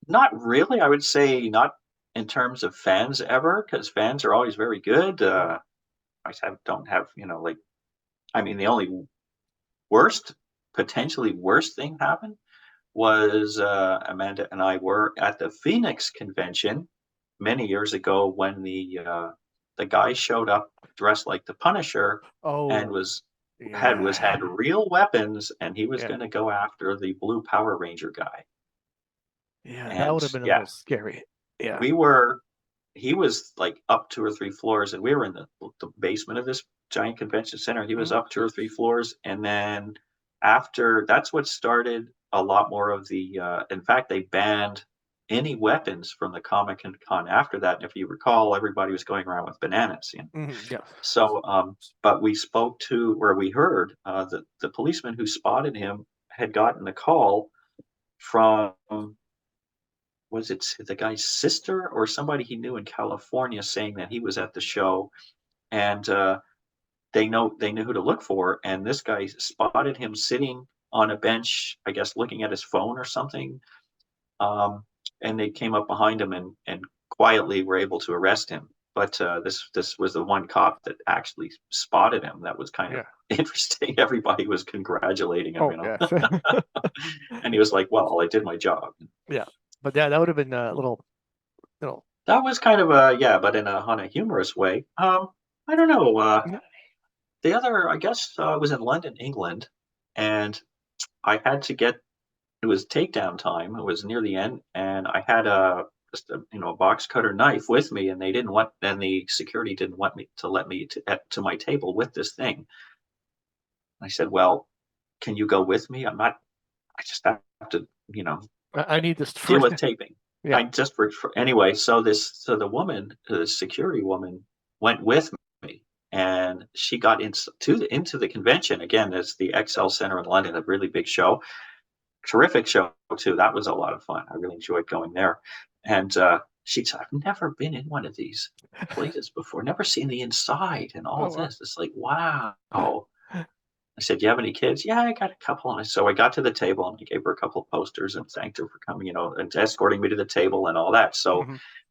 not really. I would say not in terms of fans ever, because fans are always very good. I don't have, the only potentially worst thing happened was Amanda and I were at the Phoenix convention many years ago when the guy showed up dressed like the Punisher and had real weapons, and he was going to go after the blue Power Ranger guy. Yeah, and, that would have been a little scary. Yeah, he was like up 2 or 3 floors, and we were in the basement of this giant convention center. He was up 2 or 3 floors, and then after, that's what started a lot more of the. In fact, they banned any weapons from the Comic-Con after that. And if you recall, everybody was going around with bananas. Yeah. So, but we spoke to, where we heard the policeman who spotted him had gotten a call from, was it the guy's sister or somebody he knew in California, saying that he was at the show, and they knew who to look for. And this guy spotted him sitting on a bench, I guess, looking at his phone or something. And they came up behind him and quietly were able to arrest him. But this was the one cop that actually spotted him. That was kind of interesting. Everybody was congratulating him, and he was like, "Well, I did my job." Yeah, but that would have been a little. That was kind of but on a humorous way. I don't know. The other, I guess, was in London, England, and I had to get. It was takedown time. It was near the end, and I had a box cutter knife with me, and the security didn't want me to let me to my table with this thing. I said, "Well, can you go with me? I just have to, I need this deal with taping." Yeah. I just anyway. So the woman, the security woman, went with me, and she got into the convention. Again, it's the XL Center in London, a really big show. Terrific show too. That was a lot of fun. I really enjoyed going there. And she said, "I've never been in one of these places before. Never seen the inside and all this." It's like, wow. I said, "Do you have any kids?" "Yeah, I got a couple." And so I got to the table and I gave her a couple of posters and thanked her for coming, and escorting me to the table and all that. So,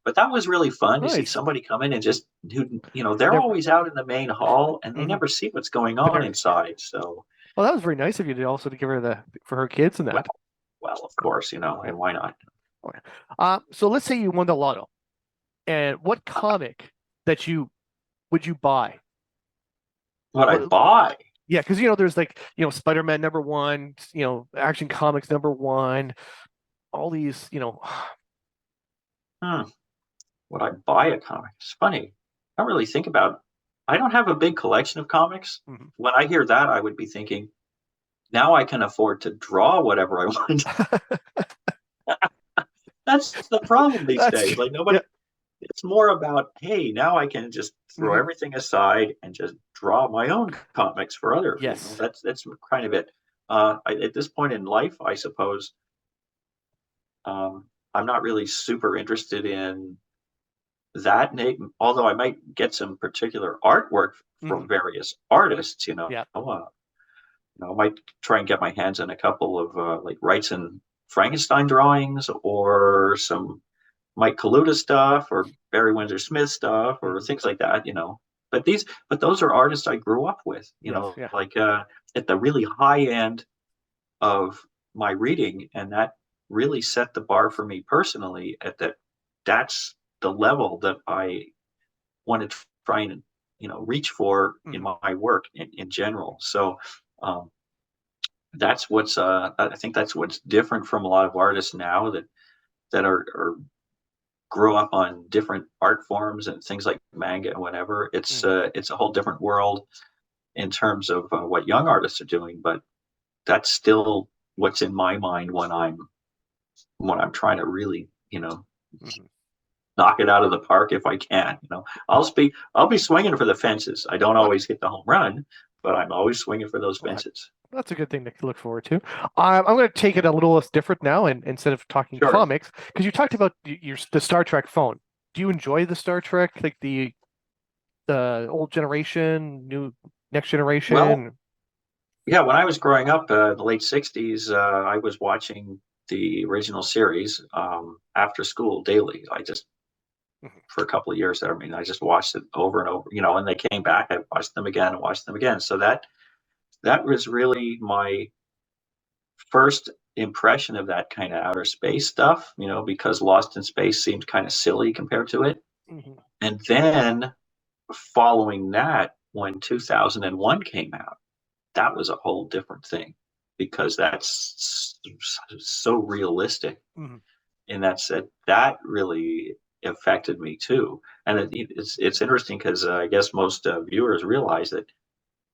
but that was really fun to see somebody come in and just, they're always out in the main hall and they never see what's going on inside. So. Well, that was very nice of you to give her for her kids and that. Well, of course, and why not? Okay. So let's say you won the lotto, and what comic would you buy? What I buy? Yeah, because there's Spider-Man #1, Action Comics #1, all these, Well, would I buy a comic? It's funny. I don't really think about. I don't have a big collection of comics. Mhm. When I hear that, I would be thinking, now I can afford to draw whatever I want. That's the problem these That's days. Like yeah. nobody. It's more about, hey, now I can just throw Mhm. everything aside and just draw my own comics for other. Yes. That's kind of it. At this point in life, I suppose, I'm not really super interested in that. Although I might get some particular artwork from Mhm. various artists, Yeah. I might try and get my hands on a couple of like Wrights and Frankenstein drawings, or some Mike Kaluta stuff, or Barry Windsor Smith stuff, or Mhm. things like that. But those are artists I grew up with. Yes. Yeah. Like at the really high end of my reading, and that really set the bar for me personally. That's the level that I want to try and reach for in Mhm. my work in general. So um, that's what's I think that's what's different from a lot of artists now that are grow up on different art forms and things like manga and whatever. Mhm. It's a whole different world in terms of what young artists are doing, but that's still what's in my mind when I'm trying to really Mhm. knock it out of the park if I can. I'll be swinging for the fences. I don't Well, always hit the home run, but I'm always swinging for those well, fences. that's a good thing to look forward to. I'm going to take it a little less different now, and instead of talking Sure. comics, because you talked about the Star Trek phone. Do you enjoy the Star Trek, like the old generation, next Well, generation? yeah, when I was growing up in the late 60s, I was watching the original series after school daily. Mhm. For a couple of years there, I mean, I just watched it over and over, and they came back, I watched them again and watched them again. So that was really my first impression of that kind of outer space stuff, because Lost in Space seemed kind of silly compared to it. Mhm. And then following that, when 2001 came out, that was a whole different thing, because that's so realistic. Mhm. And that really affected me too. And it's interesting because I guess most viewers realize that,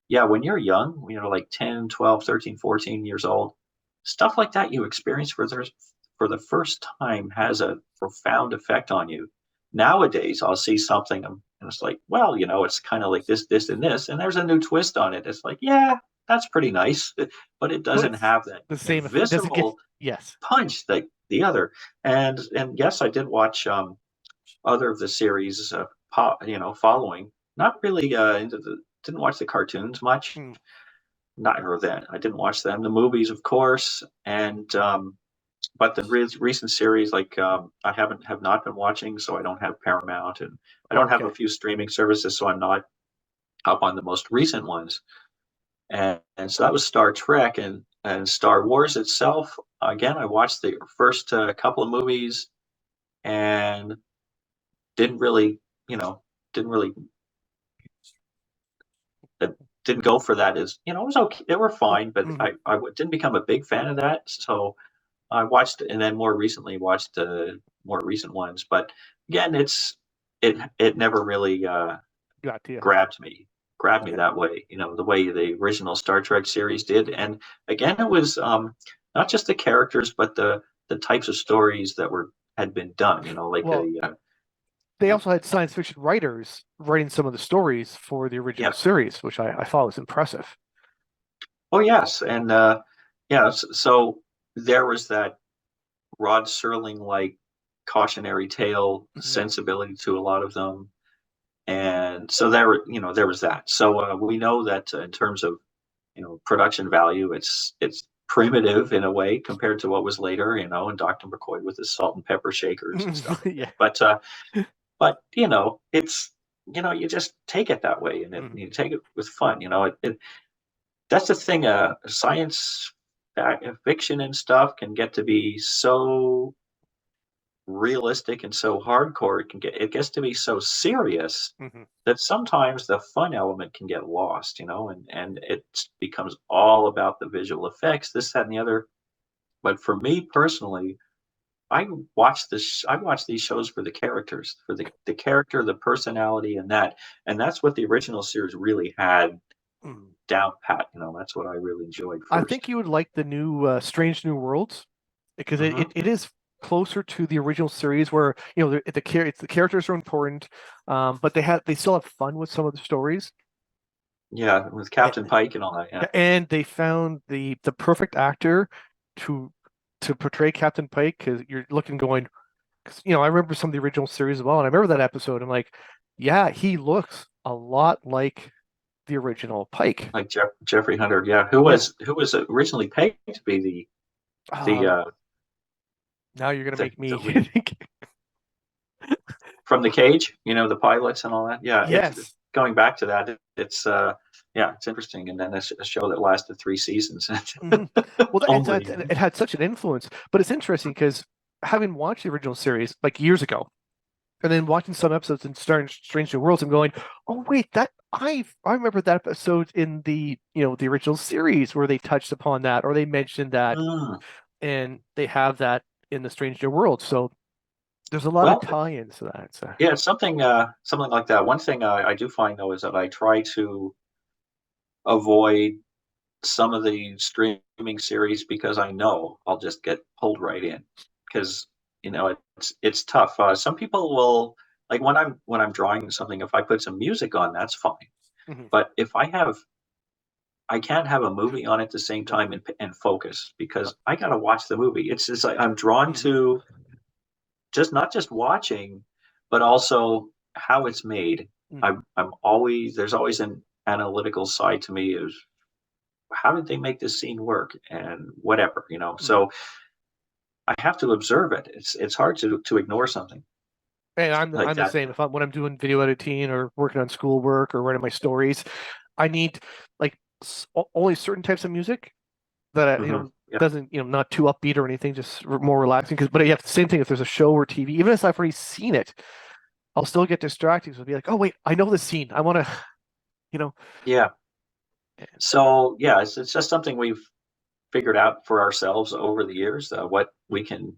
yeah, when you're young, like 10, 12, 13, 14 years old, stuff like that you experience for the first time has a profound effect on you. Nowadays, I'll see something and it's like, well, it's kind of like this, and this, and there's a new twist on it. It's like, yeah, that's pretty nice, but it But doesn't it's have that the same. It doesn't get. visceral Yes. punch like the other. And yes, I did watch other of the series, following. Not really into the didn't watch the cartoons much. Mm. Not or that I didn't watch them. The movies, of course, and but the recent series, like have not been watching, so I don't have Paramount, and I don't have a Okay. few streaming services, so I'm not up on the most recent ones. And so that was Star Trek, and Star Wars itself. Again, I watched the first couple of movies and didn't really, you know, didn't really, uh, didn't go for that. As it was okay, they were fine, but Mhm. I didn't become a big fan of that. So I watched, and then more recently watched more recent ones. But again, it never really Got to you. grabbed me grabbed me Okay. that way. The way the original Star Trek series did. Mhm. And again, it was not just the characters, but the types of stories that had been done. Like Well, they also had science fiction writers writing some of the stories for the original yeah. series, which I thought was impressive. Oh yes, and yeah. So there was that Rod Serling like cautionary tale Mhm. sensibility to a lot of them, and so there was that. So we know that in terms of production value, it's primitive in a way compared to what was later, and Dr. McCoy with his salt and pepper shakers and stuff like Yeah. that. But it's you just take it that way, and Mhm. you take it with fun. That's the thing. Science fiction and stuff can get to be so realistic and so hardcore. It gets to be so serious Mhm. that sometimes the fun element can get lost, and it becomes all about the visual effects, this, that, and the other. But for me personally, I watch this. I watch these shows for the characters, for the character, the personality, and that's what the original series really had down pat. That's what I really enjoyed I first. think you would like the new Strange New Worlds because it is closer to the original series where the characters are important, but they still have fun with some of the stories. Yeah, with Captain Pike and all that. Yeah, And they found the perfect actor to portray Captain Pike because you're looking going, because I remember some of the original series as well, and I remember that episode. I'm like, yeah, he looks a lot like the original Pike. like Jeffrey Hunter. Yeah, who was originally pegged to be the now you're gonna make me lead think. from the cage. The pilots and all that. Yeah, Yes. it's going back to that. It's it's interesting. And then it's a show that lasted 3 seasons. Well, it had such an influence, but it's interesting because having watched the original series like years ago, and then watching some episodes in Strange New Worlds, I'm going, oh wait, that I remember that episode in the the original series where they touched upon that or they mentioned that, and they have that in the Strange New Worlds. So there's a lot of tie-ins to that. So. Yeah, it's something like that. One thing I do find though is that I try to avoid some of the streaming series because I know I'll just get pulled right in because it's tough. Some people will like when I'm drawing something. If I put some music on, that's fine. But if I can't have a movie on at the same time and focus because I gotta watch the movie. It's just like I'm drawn to not just watching, but also how it's made. I'm always there's always an analytical side to me is how did they make this scene work and whatever. So I have to observe it. It's hard to ignore something. And I'm the same. When I'm doing video editing or working on schoolwork or writing my stories, I need like only certain types of music that doesn't not too upbeat or anything, just more relaxing. But yeah, the same thing if there's a show or TV, even if I've already seen it, I'll still get distracted. So I'll be like, oh wait, I know this scene. I want to, Yeah. So yeah, it's just something we've figured out for ourselves over the years, what we can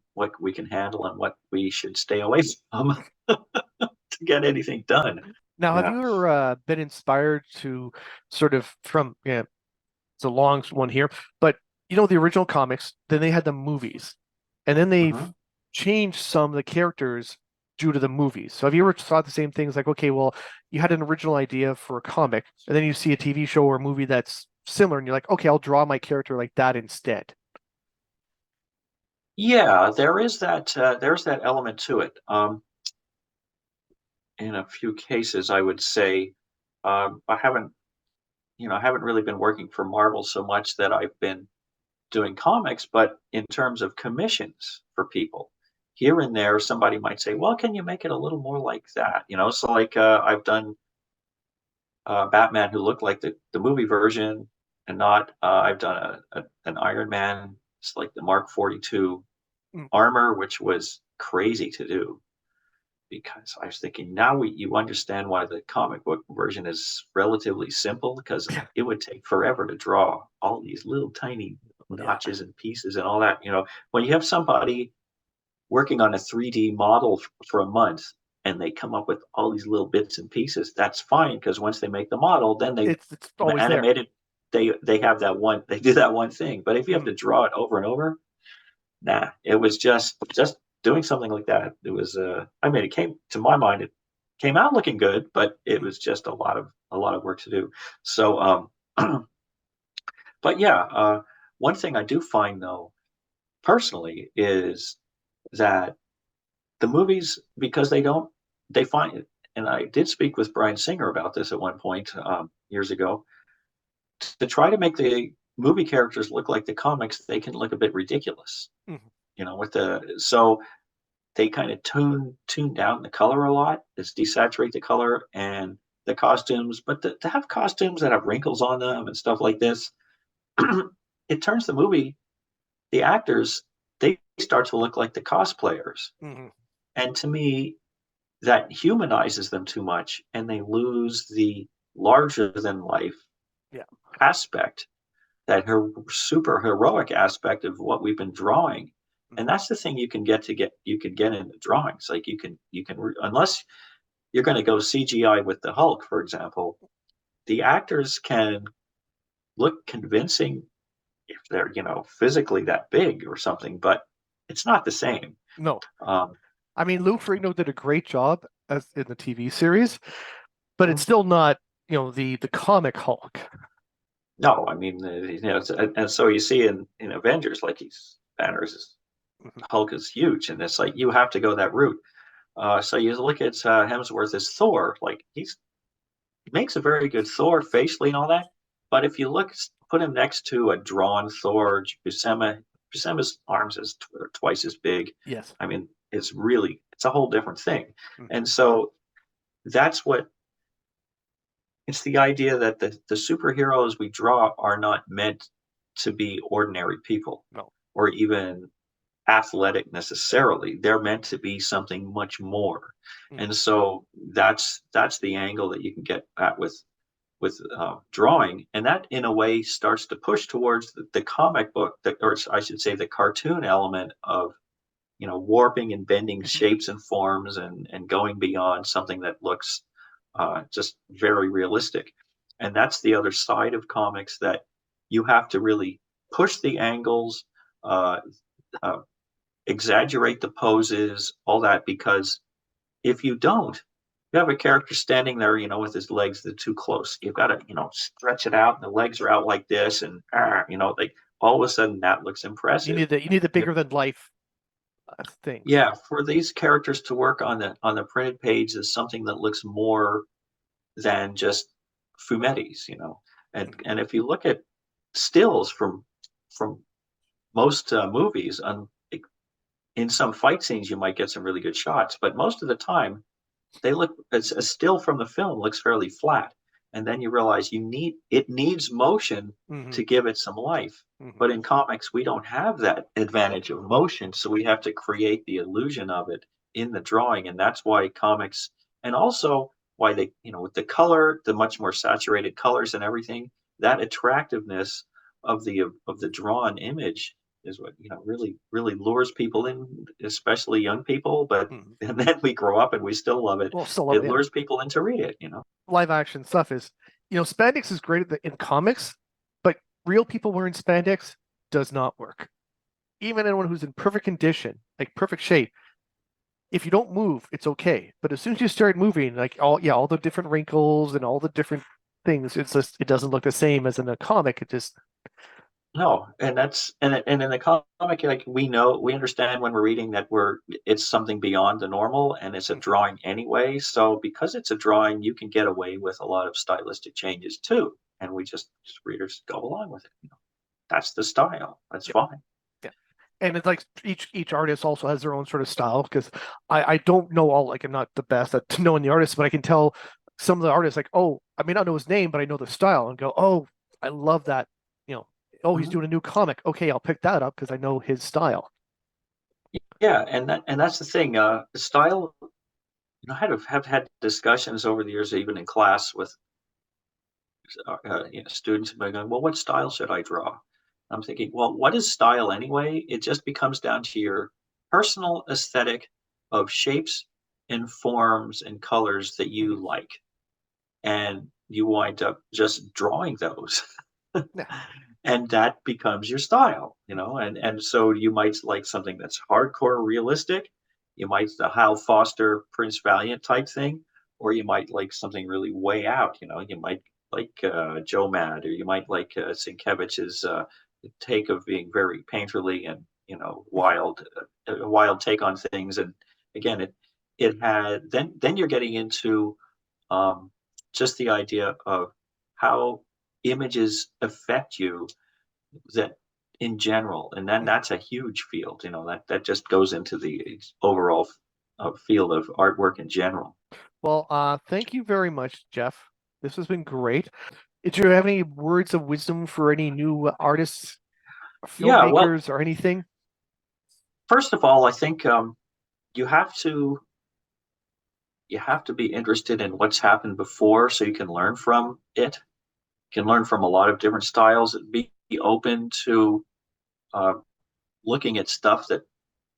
handle and what we should stay away from to get anything done. Now, have you ever been inspired to sort of from it's a long one here, but the original comics, then they had the movies, and then they've changed some of the characters due to the movies. So have you ever thought the same things like, okay, well, you had an original idea for a comic, and then you see a TV show or a movie that's similar, and you're like, okay, I'll draw my character like that instead. Yeah, there's that element to it. In a few cases, I would say I haven't really been working for Marvel so much that I've been doing comics, but in terms of commissions for people, here and there, somebody might say, well, can you make it a little more like that? So like I've done Batman who looked like the movie version and not. I've done an Iron Man, it's like the Mark 42 armor, which was crazy to do because I was thinking now you understand why the comic book version is relatively simple because it would take forever to draw all these little tiny notches and pieces and all that. When you have somebody working on a 3D model for a month and they come up with all these little bits and pieces, that's fine because once they make the model, then it's always animated. They have that one. They do that one thing. But if you have to draw it over and over, nah. It was just doing something like that. It was. It came to my mind. It came out looking good, but it was just a lot of work to do. So, but yeah, one thing I do find though, personally, is that the movies, because they find it, and I did speak with Brian Singer about this at one point years ago, to try to make the movie characters look like the comics, they can look a bit ridiculous. So they kind of tune down the color a lot. It's desaturate the color and the costumes, but to have costumes that have wrinkles on them and stuff like this, it turns the actors, they start to look like the cosplayers. And to me, that humanizes them too much and they lose the larger than life aspect, that super heroic aspect of what we've been drawing. And that's the thing you can get into drawings. Like unless you're going to go CGI with the Hulk, for example, the actors can look convincing if they're, physically that big or something, but it's not the same. No. Um, I mean, Lou Ferrigno did a great job as in the TV series, but it's still not, the comic Hulk. no, I mean, and so you see in Avengers, like Banner's Hulk is huge, and it's like you have to go that route. So you look at Hemsworth as Thor, like he makes a very good Thor facially and all that. But if you put him next to a drawn Thor, Buscema's arms is twice as big. Yes. I mean, it's a whole different thing. Mm-hmm. And so it's the idea that the superheroes we draw are not meant to be ordinary people. No. Or even athletic necessarily. They're meant to be something much more. And so that's the angle that you can get at with drawing, and that in a way starts to push towards the comic book, or I should say the cartoon element of warping and bending shapes and forms and going beyond something that looks just very realistic. And that's the other side of comics, that you have to really push the angles, exaggerate the poses, all that, because if you don't, you have a character standing there, with his legs that are too close. You've got to, stretch it out, and the legs are out like this, and like all of a sudden that looks impressive. You need the bigger than life thing. Yeah, for these characters to work on the printed page is something that looks more than just fumettis, And if you look at stills from most movies, in some fight scenes you might get some really good shots, but most of the time a still from the film looks fairly flat, and then you realize it needs motion to give it some life. But in comics we don't have that advantage of motion, so we have to create the illusion of it in the drawing. And that's why comics, and also why they, with the color, the much more saturated colors and everything, that attractiveness of the drawn image is what really lures people in, especially young people. But and then we grow up and we still love it. Well, still love it lures people in to read it. Live action stuff is, spandex is great in comics, but real people wearing spandex does not work. Even anyone who's in perfect condition, like perfect shape, if you don't move, it's okay. But as soon as you start moving, like all the different wrinkles and all the different things, it doesn't look the same as in a comic. It just No, and in the comic, like we understand when we're reading that it's something beyond the normal, and it's a drawing anyway. So because it's a drawing, you can get away with a lot of stylistic changes too, and we just readers go along with it. That's the style. That's fine. Yeah, and it's like each artist also has their own sort of style, because I don't know all, like I'm not the best at knowing the artist, but I can tell some of the artists, like, oh, I may not know his name, but I know the style, and go, oh, I love that. Oh, he's doing a new comic. Okay, I'll pick that up because I know his style. Yeah, and that's the thing. Style. I have had discussions over the years, even in class, with students going, well, what style should I draw? I'm thinking, well, what is style anyway? It just becomes down to your personal aesthetic of shapes and forms and colors that you like, and you wind up just drawing those. And that becomes your style, and so you might like something that's hardcore realistic. You might the Hal Foster, Prince Valiant type thing, or you might like something really way out. You might like Joe Mad, or you might like Sienkiewicz's take of being very painterly and wild take on things. And again, it had then you're getting into just the idea of how images affect you, that in general, and then that's a huge field, that just goes into the overall field of artwork in general. Well, thank you very much, Geoff. This has been great. Do you have any words of wisdom for any new artists, filmmakers, or anything? First of all, I think you have to be interested in what's happened before, so you can learn from it. You can learn from a lot of different styles. Be open to looking at stuff that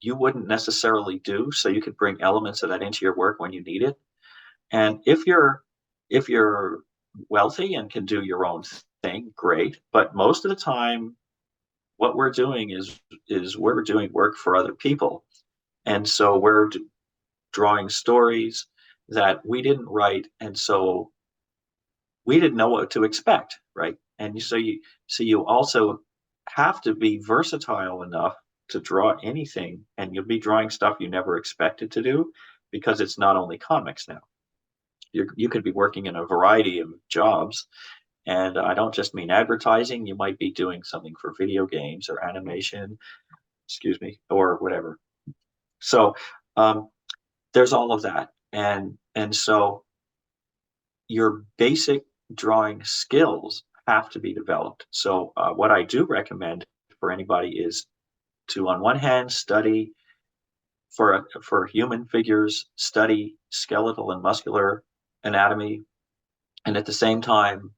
you wouldn't necessarily do, so you could bring elements of that into your work when you need it. And if you're wealthy and can do your own thing, great. But most of the time, what we're doing is we're doing work for other people, and so we're drawing stories that we didn't write, and so we didn't know what to expect, right? And so you also have to be versatile enough to draw anything, and you'll be drawing stuff you never expected to do because it's not only comics now. You could be working in a variety of jobs, and I don't just mean advertising. You might be doing something for video games or animation, excuse me, or whatever. So um, there's all of that, and so your basic drawing skills have to be developed. So what I do recommend for anybody is to, on one hand, study for human figures, study skeletal and muscular anatomy, and at the same time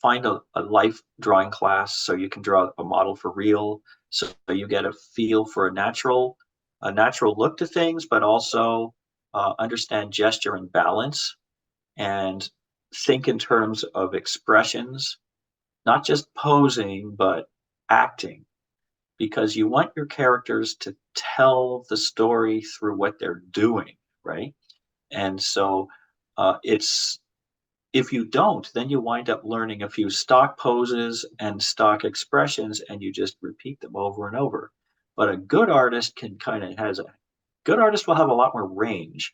find a life drawing class so you can draw a model for real, so you get a feel for a natural look to things, but also understand gesture and balance, and think in terms of expressions, not just posing, but acting, because you want your characters to tell the story through what they're doing, right? And so it's if you don't, then you wind up learning a few stock poses and stock expressions, and you just repeat them over and over. But a good artist can kind of has a good artist will have a lot more range.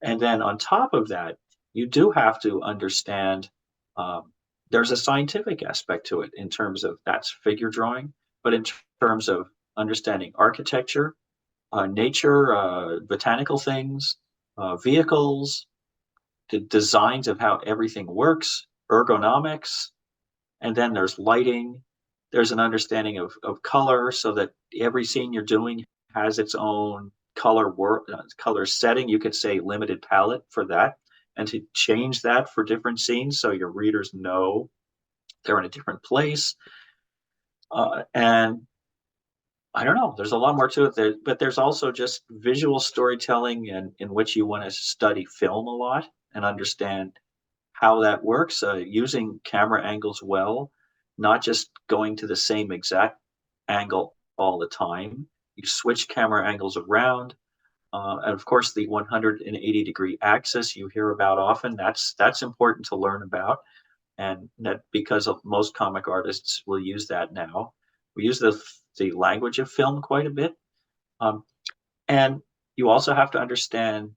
And then on top of that, you do have to understand um, there's a scientific aspect to it in terms of that's figure drawing, but in terms of understanding architecture, nature, botanical things, vehicles, the designs of how everything works, ergonomics, and then there's lighting. There's an understanding of color, so that every scene you're doing has its own color setting. You could say limited palette for that, and to change that for different scenes so your readers know they're in a different place. And I don't know. There's a lot more to it, but there's also just visual storytelling, and in which you want to study film a lot and understand how that works, using camera angles well, not just going to the same exact angle all the time. You switch camera angles around, and of course the 180-degree axis you hear about often. That's important to learn about, and that because of most comic artists will use that now. We use the language of film quite a bit, um, and you also have to understand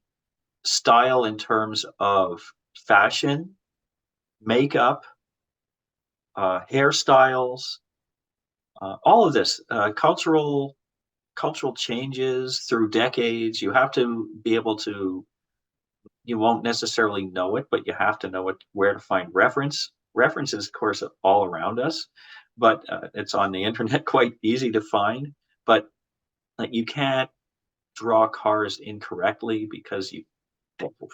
style in terms of fashion, makeup, hairstyles, all of this, cultural changes through decades. You have to be able to. You won't necessarily know it, but you have to know where to find references, of course, all around us, but it's on the internet quite easy to find. But like, you can't draw cars incorrectly because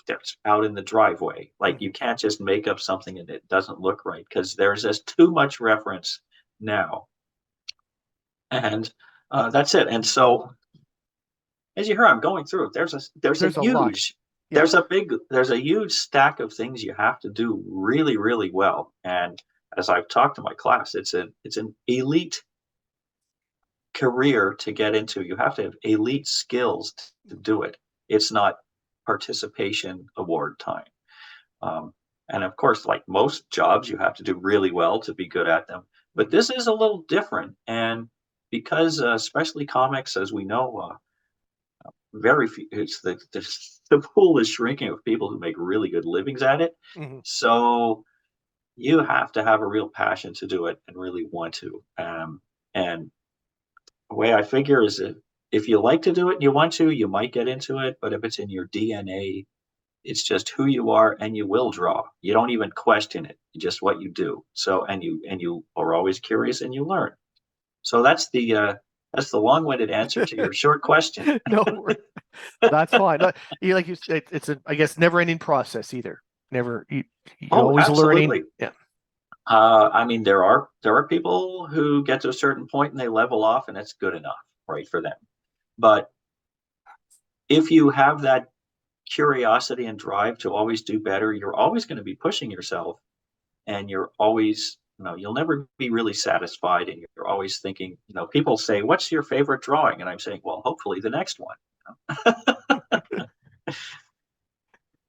they're out in the driveway. Like, you can't just make up something and it doesn't look right, because there's just too much reference now. And that's it. And so, as you hear, I'm going through it. There's a lot. huge Yeah. there's a huge stack of things you have to do really, really well. And as I've talked to my class, it's an elite career to get into. You have to have elite skills to do it. It's not participation award time. Um, and of course, like most jobs, you have to do really well to be good at them. But this is a little different. And because, especially comics, as we know, very few, the pool is shrinking of people who make really good livings at it. Hmm. So you have to have a real passion to do it and really want to. And the way I figure is that if you like to do it and you want to, you might get into it. But if it's in your DNA, it's just who you are, and you will draw. You don't even question it, just what you do. So, and you are always curious, and you learn. So that's the long-winded answer to your short question. No, that's fine. Like you said, it's a, I guess, never-ending process either. You're Oh, always learning. absolutely. Yeah. I mean, there are people who get to a certain point and they level off, and it's good enough, right, for them. But if you have that curiosity and drive to always do better, you're always going to be pushing yourself, and you're always, you'll never be really satisfied, and you're always thinking, people say, what's your favorite drawing? And I'm saying, well, hopefully the next one.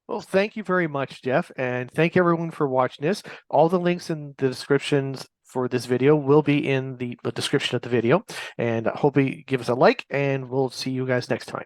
Well, thank you very much, Geoff, and thank everyone for watching this. All the links in the descriptions for this video will be in the description of the video, and I hope you give us a like, and we'll see you guys next time.